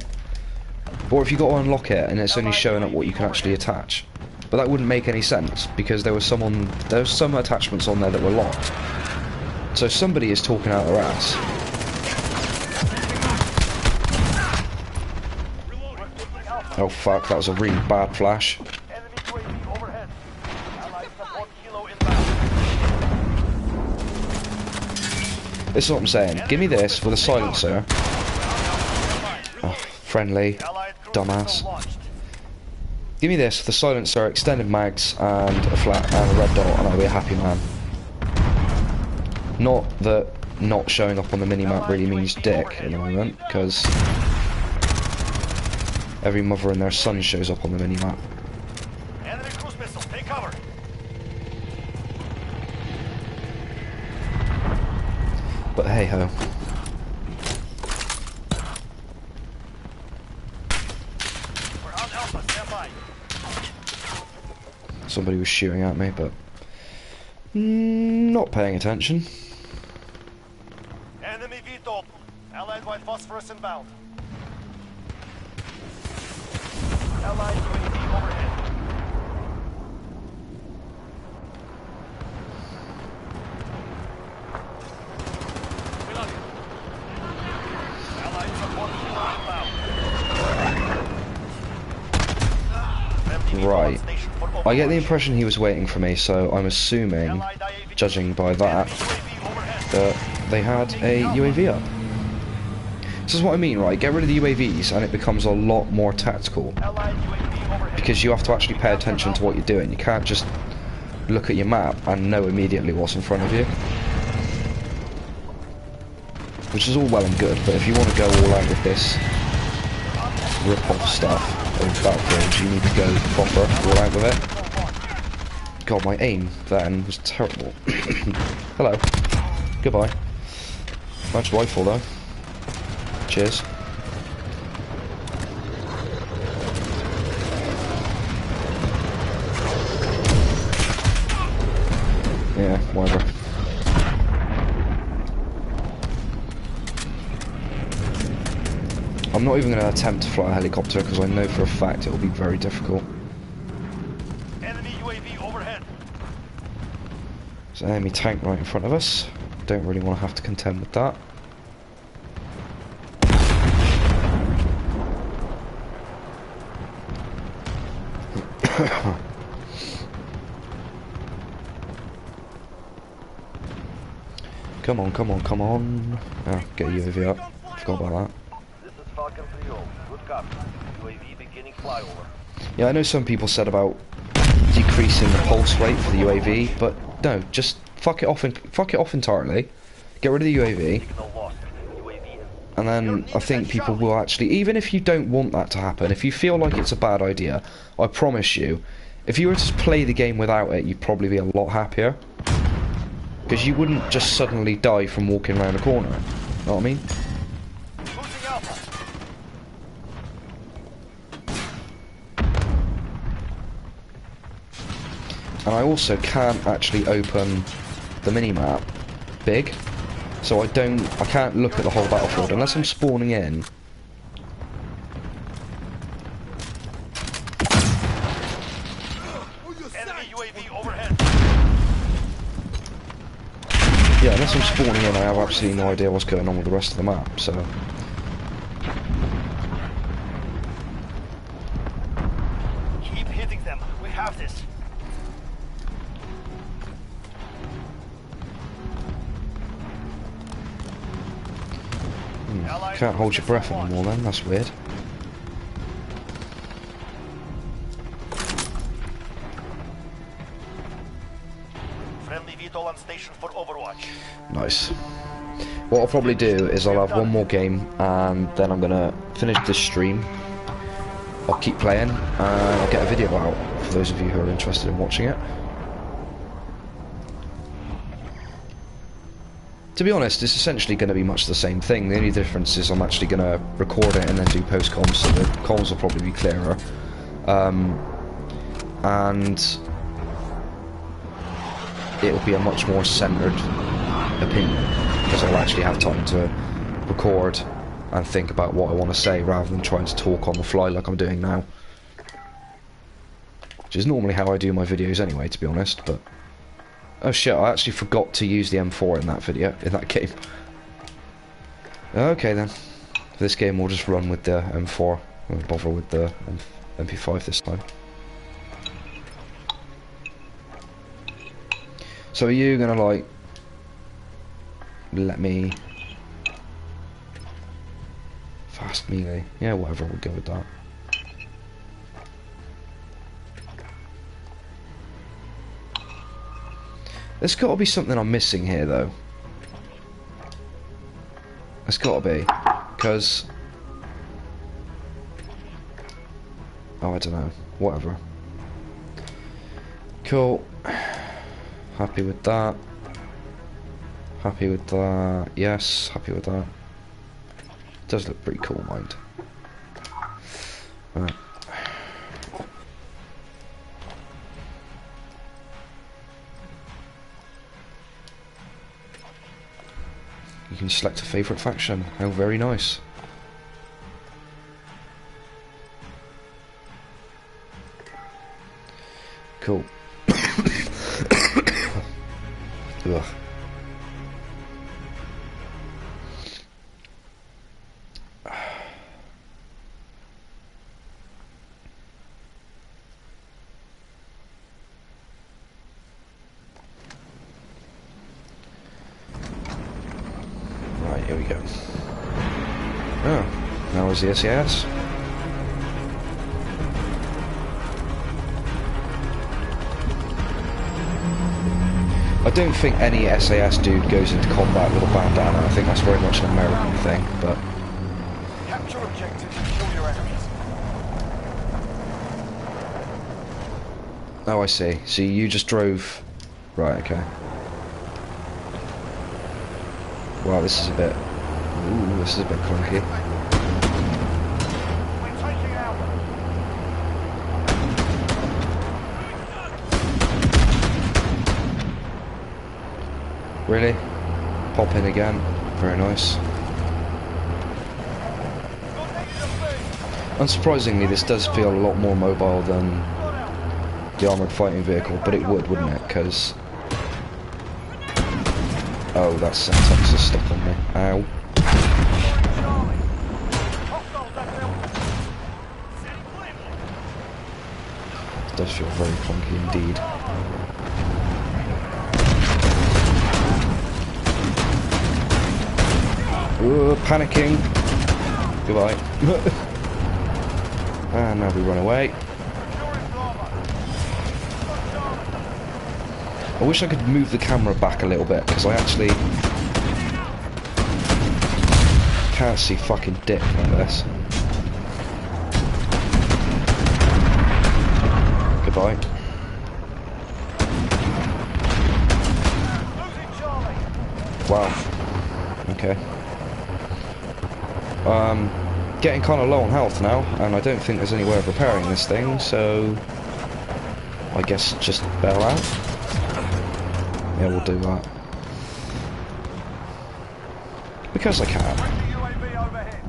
Or if you got to unlock it and it's only showing up what you can actually attach. But that wouldn't make any sense because there was some attachments on there that were locked. So somebody is talking out their ass. Oh fuck, that was a really bad flash. This is what I'm saying. Give me this with a silencer. Oh, friendly. Dumbass. Give me this with a silencer, extended mags, and a flat and a red dot, and I'll be a happy man. Not that not showing up on the minimap really means dick at the moment, because every mother and their son shows up on the minimap. Enemy cruise missile, take cover. But hey ho. We're on Alpha, stand by. Somebody was shooting at me, but not paying attention. Enemy VTOL. Allied white phosphorus inbound. Allied UAV overhead. Allied support inbound. Right. I get the impression he was waiting for me, so I'm assuming, judging by that, that they had a UAV up. This is what I mean, right? Get rid of the UAVs and it becomes a lot more tactical. Because you have to actually pay attention to what you're doing. You can't just look at your map and know immediately what's in front of you. Which is all well and good, but if you want to go all out with this rip-off stuff of Battlefield, you need to go proper all out with it. God, my aim then was terrible. Hello. Goodbye. Nice rifle though. Cheers. Yeah, whatever. I'm not even going to attempt to fly a helicopter because I know for a fact it will be very difficult. Enemy UAV overhead. There's an enemy tank right in front of us. Don't really want to have to contend with that. Come on, come on, come on. Oh, get UAV up. Forgot about that. This is Falcon 3-0. Good copy. UAV beginning flyover. Yeah, I know some people said about decreasing the pulse rate for the UAV, but no, just fuck it off entirely. Get rid of the UAV. Signal lost. UAV is And then I think people will actually, even if you don't want that to happen, if you feel like it's a bad idea, I promise you, if you were to play the game without it, you'd probably be a lot happier. Because you wouldn't just suddenly die from walking around a corner. Know what I mean? losing Alpha. And I also can't actually open the minimap big. So I can't look at the whole battlefield unless I'm spawning in. Enemy UAV overhead. Yeah, unless I'm spawning in, I have absolutely no idea what's going on with the rest of the map, so... Keep hitting them. We have this. Can't hold your breath anymore then, that's weird. Friendly VTOL on station for Overwatch. Nice. What I'll probably do is I'll have one more game and then I'm gonna finish this stream. I'll keep playing and I'll get a video out for those of you who are interested in watching it. To be honest, it's essentially going to be much the same thing. The only difference is I'm actually going to record it and then do post-comms, so the comms will probably be clearer. And it'll be a much more centred opinion, because I'll actually have time to record and think about what I want to say, rather than trying to talk on the fly like I'm doing now. Which is normally how I do my videos anyway, to be honest, but... Oh shit, I actually forgot to use the M4 in that video, in that game. Okay then. For this game we'll just run with the M4. Won't bother with the MP5 this time. So are you gonna like let me... Fast melee. Yeah, whatever, we'll go with that. There's got to be something I'm missing here, though. There's got to be. Because... Oh, I don't know. Whatever. Cool. Happy with that. Happy with that. Yes, happy with that. Does look pretty cool, mind. Right. You can select a favourite faction. How very nice. Cool. Ugh. Right, here we go. Oh, now is the SAS. I don't think any SAS dude goes into combat with a bandana. I think that's very much an American thing, but... Capture objectives and kill your enemies. Oh, I see. So you just drove... Right, okay. Wow, this is a bit... Ooh, this is a bit clunky. We're taking out. Really? Pop in again. Very nice. Unsurprisingly, this does feel a lot more mobile than the armoured fighting vehicle, but it would, wouldn't it? Because... Oh, that syntax is stuck on me. Ow. It does feel very clunky indeed. Ooh, panicking. Goodbye. And now we run away. I wish I could move the camera back a little bit, because I actually can't see fucking dick like this. Goodbye. Wow. Okay. Getting kind of low on health now, and I don't think there's any way of repairing this thing, so I guess just bail out. Yeah, we'll do that. Because I can. UAV overhead.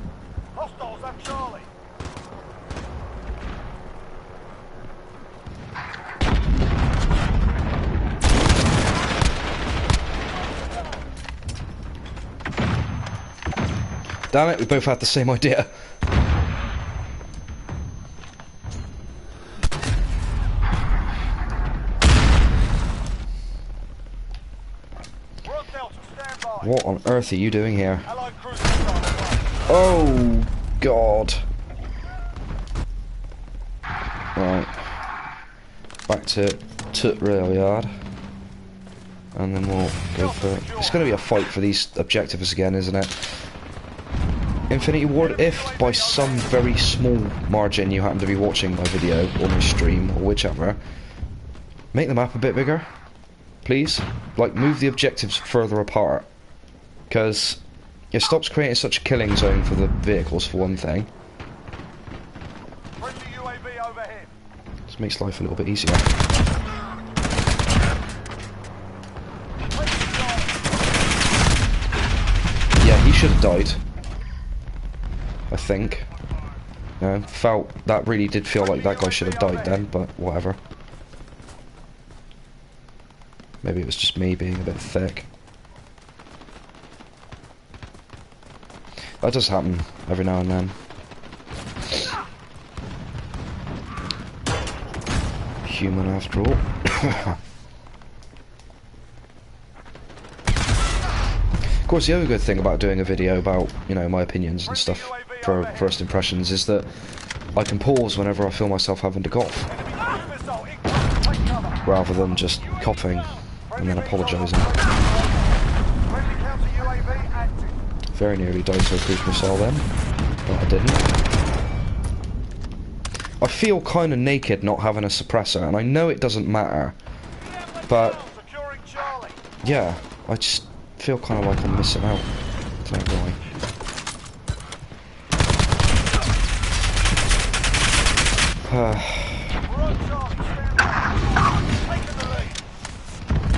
Hostiles at Charlie. Damn it, we both had the same idea. What on earth are you doing here? Oh, God. Right. Back to Tut Rail Yard. And then we'll go for it. It's going to be a fight for these objectives again, isn't it? Infinity Ward, if by some very small margin you happen to be watching my video or my stream or whichever, make the map a bit bigger, please. Like, move the objectives further apart, because it stops creating such a killing zone for the vehicles for one thing. Just makes life a little bit easier. Yeah, he should have died. I think. That really did feel like that guy should have died then, but whatever. Maybe it was just me being a bit thick. That does happen every now and then. Human after all. Of course, the other good thing about doing a video about, you know, my opinions and stuff for first impressions is that I can pause whenever I feel myself having to cough, rather than just coughing and then apologising. Very nearly died to a cruise missile then, but I didn't. I feel kind of naked not having a suppressor, and I know it doesn't matter, but yeah, I just feel kind of like I'm missing out. I don't know why.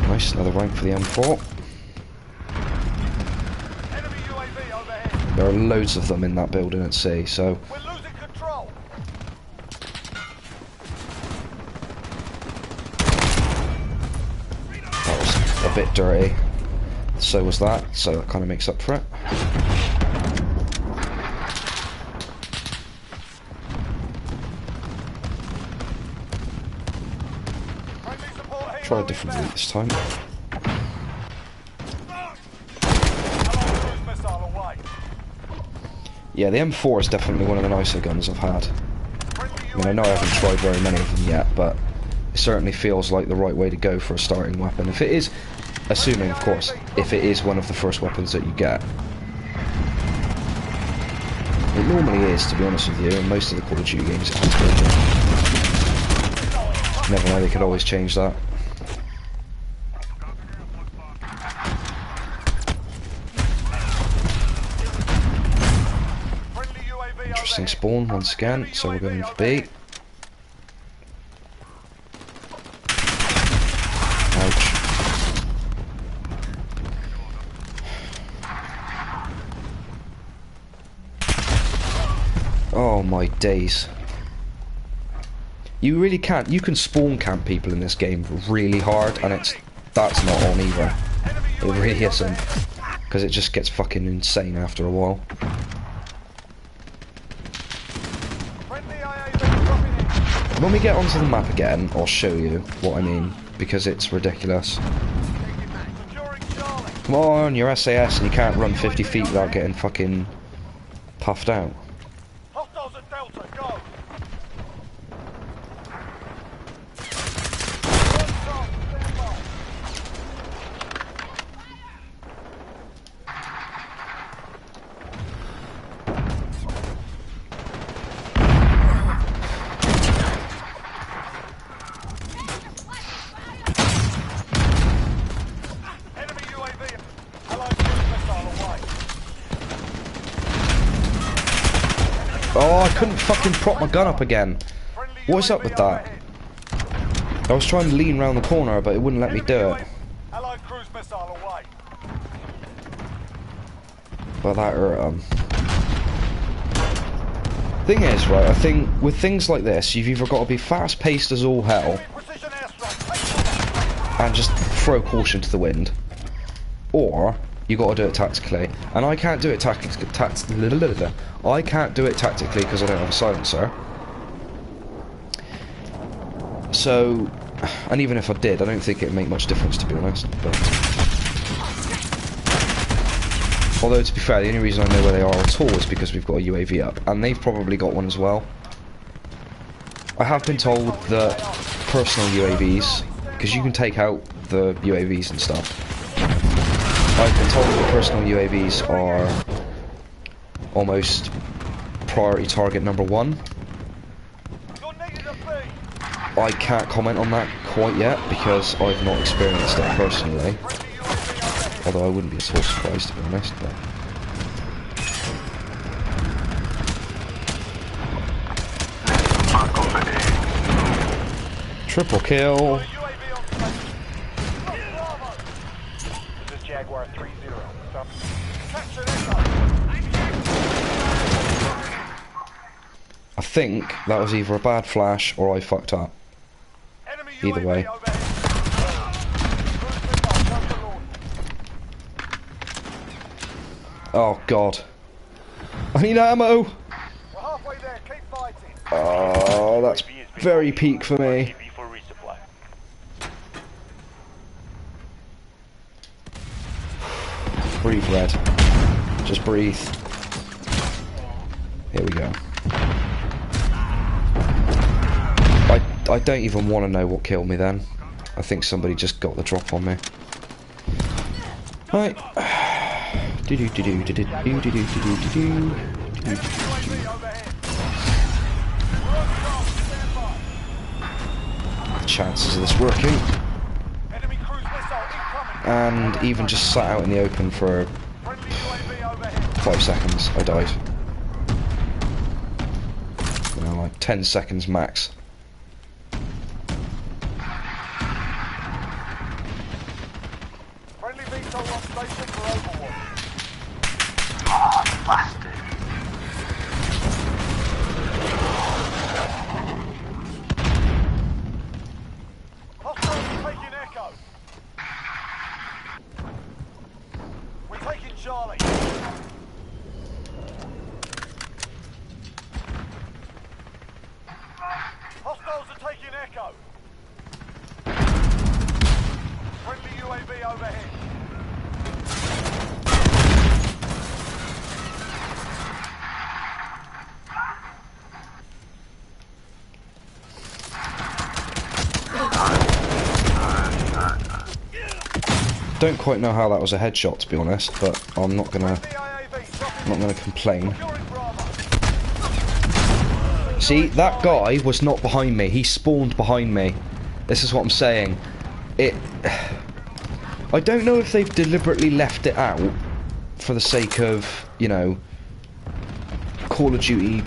Nice, another rank for the M4. There are loads of them in that building at sea, so... That was a bit dirty. So was that, so that kind of makes up for it. Try a different route this time. Yeah, the M4 is definitely one of the nicer guns I've had. I mean, I know I haven't tried very many of them yet, but it certainly feels like the right way to go for a starting weapon. If it is, assuming, of course, if it is one of the first weapons that you get. It normally is, to be honest with you, in most of the Call of Duty games it has been. Never know, they could always change that. Interesting spawn once again, so we're going for B. Ouch. Oh my days. You really can't. You can spawn camp people in this game really hard, and that's not on either. It really isn't, because it just gets fucking insane after a while. When we get onto the map again, I'll show you what I mean, because it's ridiculous. Come on, you're SAS and you can't run 50 feet without getting fucking puffed out. Oh, I couldn't fucking prop my gun up again. What's up with that? I was trying to lean round the corner, but it wouldn't let me do it. But that hurt. Thing is, right, I think with things like this, you've either got to be fast-paced as all hell and just throw caution to the wind, or you got to do it tactically, and I can't do it tactically because I don't have a silencer. So, and even if I did, I don't think it'd make much difference, to be honest. But although, to be fair, the only reason I know where they are at all is because we've got a UAV up, and they've probably got one as well. I have been told that personal UAVs, because you can take out the UAVs and stuff, I've been told that personal UAVs are almost priority target number 1. I can't comment on that quite yet because I've not experienced it personally. Although I wouldn't be at all surprised, to be honest. But triple kill. I think that was either a bad flash or I fucked up. Either way. Oh god. I need ammo! Oh, that's very peak for me. Breathe, Red. Just breathe. Here we go. I don't even want to know what killed me then. I think somebody just got the drop on me. Right. Chances of this working. And even just sat out in the open for 5 seconds, I died. You know, like 10 seconds max. Bastard. Hostiles taking Echo. We're taking Charlie. Hostiles are taking Echo. Friendly UAV overhead. Don't quite know how that was a headshot, to be honest, but I'm not gonna complain. See, that guy was not behind me. He spawned behind me. This is what I'm saying. I don't know if they've deliberately left it out for the sake of, you know, Call of Duty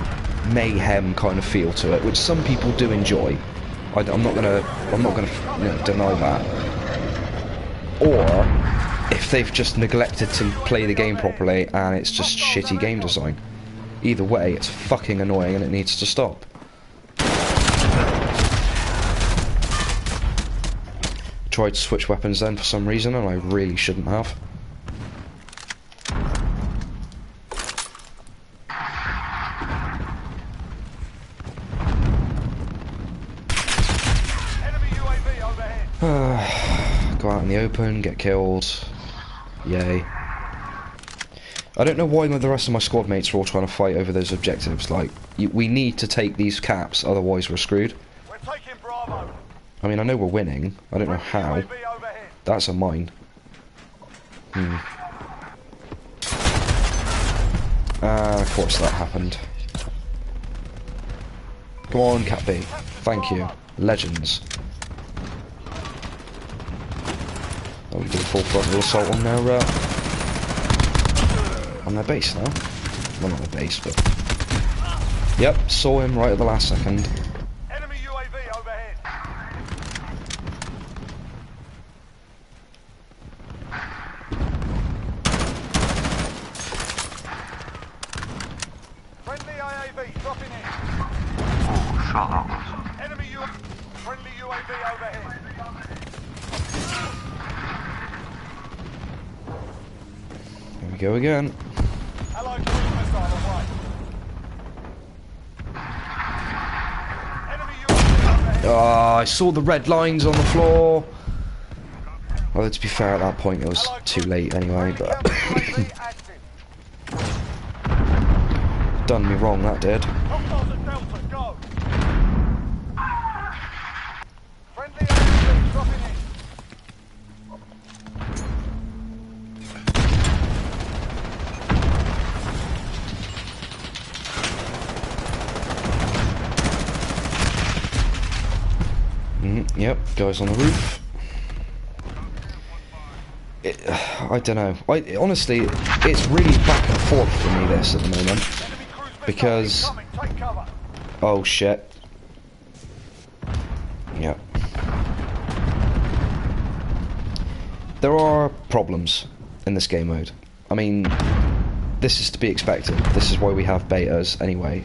mayhem kind of feel to it, which some people do enjoy. I'm not gonna you know, deny that. Or if they've just neglected to play the game properly and it's just shitty game design. Either way, it's fucking annoying and it needs to stop. Tried to switch weapons then for some reason and I really shouldn't have. Go out in the open, get killed. Yay. I don't know why the rest of my squad mates are all trying to fight over those objectives. Like, we need to take these caps, otherwise we're screwed. We're taking Bravo. I mean, I know we're winning. I don't know how. That's a mine. Of course that happened. Come on, Cat B. Thank you. Legends. Oh, we did a full frontal assault on their base now. Well, not their base, but... Yep, saw him right at the last second. Enemy UAV overhead. Friendly IAV dropping in. Oh, shut up. Enemy friendly UAV overhead. Here we go again. Allied cruise missile away. Enemy UAV overhead. Oh, I saw the red lines on the floor. Well, to be fair, at that point it was too late anyway, but... Done me wrong, that did. Hostiles at Delta, go. Friendly IAV dropping in. Yep, guys on the roof. I don't know. Honestly, it's really back and forth for me this at the moment. Because... Oh shit. Yep. There are problems in this game mode. I mean, this is to be expected. This is why we have betas anyway.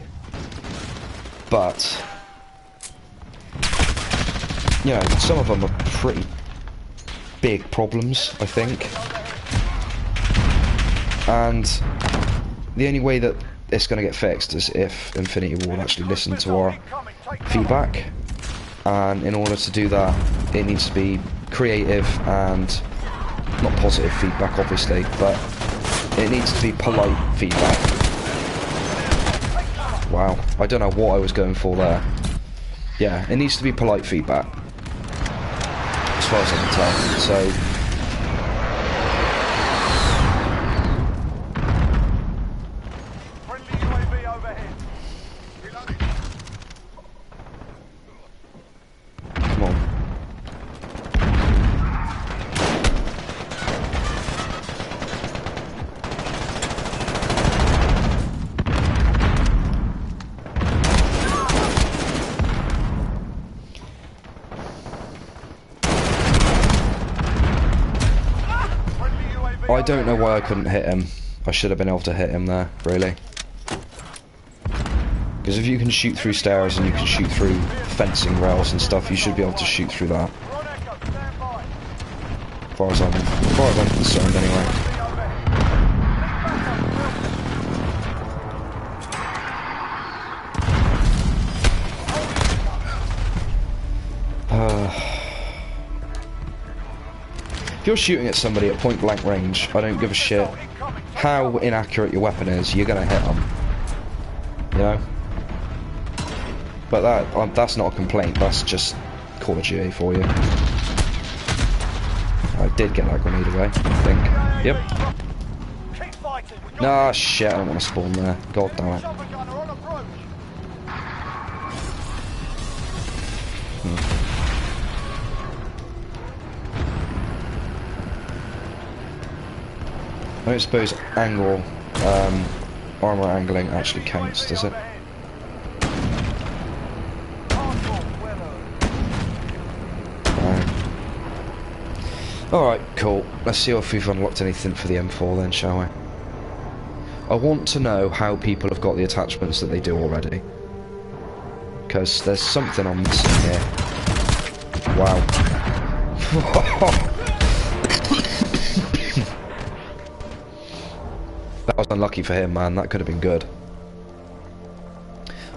But... you know, some of them are pretty big problems, I think. And the only way that it's going to get fixed is if Infinity will actually listen to our feedback. And in order to do that, it needs to be creative and not positive feedback, obviously, but It needs to be polite feedback. Wow, I don't know what I was going for there. Yeah, it needs to be polite feedback. As far as I can tell. So... Come on. I don't know why I couldn't hit him. I should have been able to hit him there, really. Because if you can shoot through stairs and you can shoot through fencing rails and stuff, you should be able to shoot through that. As far as I'm concerned, anyway. If you're shooting at somebody at point blank range, I don't give a shit how inaccurate your weapon is, you're gonna hit them. You know? But that's not a complaint, that's just Call of Duty for you. I did get that grenade away, I think. Yep. Nah, shit, I don't want to spawn there. God damn it. I don't suppose angle, armor angling actually counts, does it? Alright, cool. Let's see if we've unlocked anything for the M4 then, shall we? I want to know how people have got the attachments that they do already. Because there's something I'm missing here. Wow. That was unlucky for him, man. That could have been good.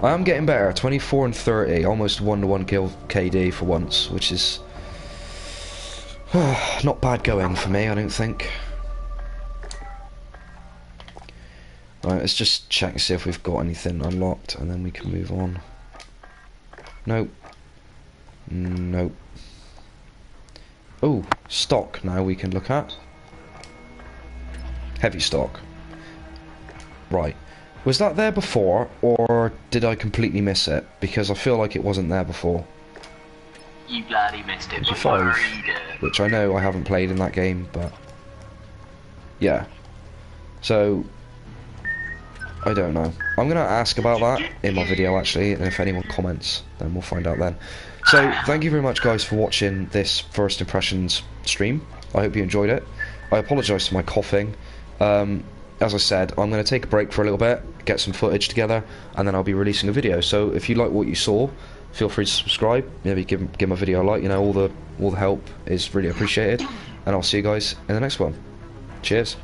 I am getting better. 24 and 30. Almost 1-to-1 kill KD for once, which is... not bad going for me, I don't think. Right, let's just check and see if we've got anything unlocked, and then we can move on. Nope. Nope. Oh, stock now we can look at. Heavy stock. Right. Was that there before, or did I completely miss it? Because I feel like it wasn't there before. You bloody missed it before, which I know I haven't played in that game, but... yeah. So... I don't know. I'm going to ask about that in my video, actually, and if anyone comments, then we'll find out then. So, thank you very much, guys, for watching this First Impressions stream. I hope you enjoyed it. I apologise for my coughing. As I said, I'm going to take a break for a little bit, get some footage together, and then I'll be releasing a video. So, if you like what you saw, feel free to subscribe. Maybe give my video a like. You know, all the help is really appreciated. And I'll see you guys in the next one. Cheers.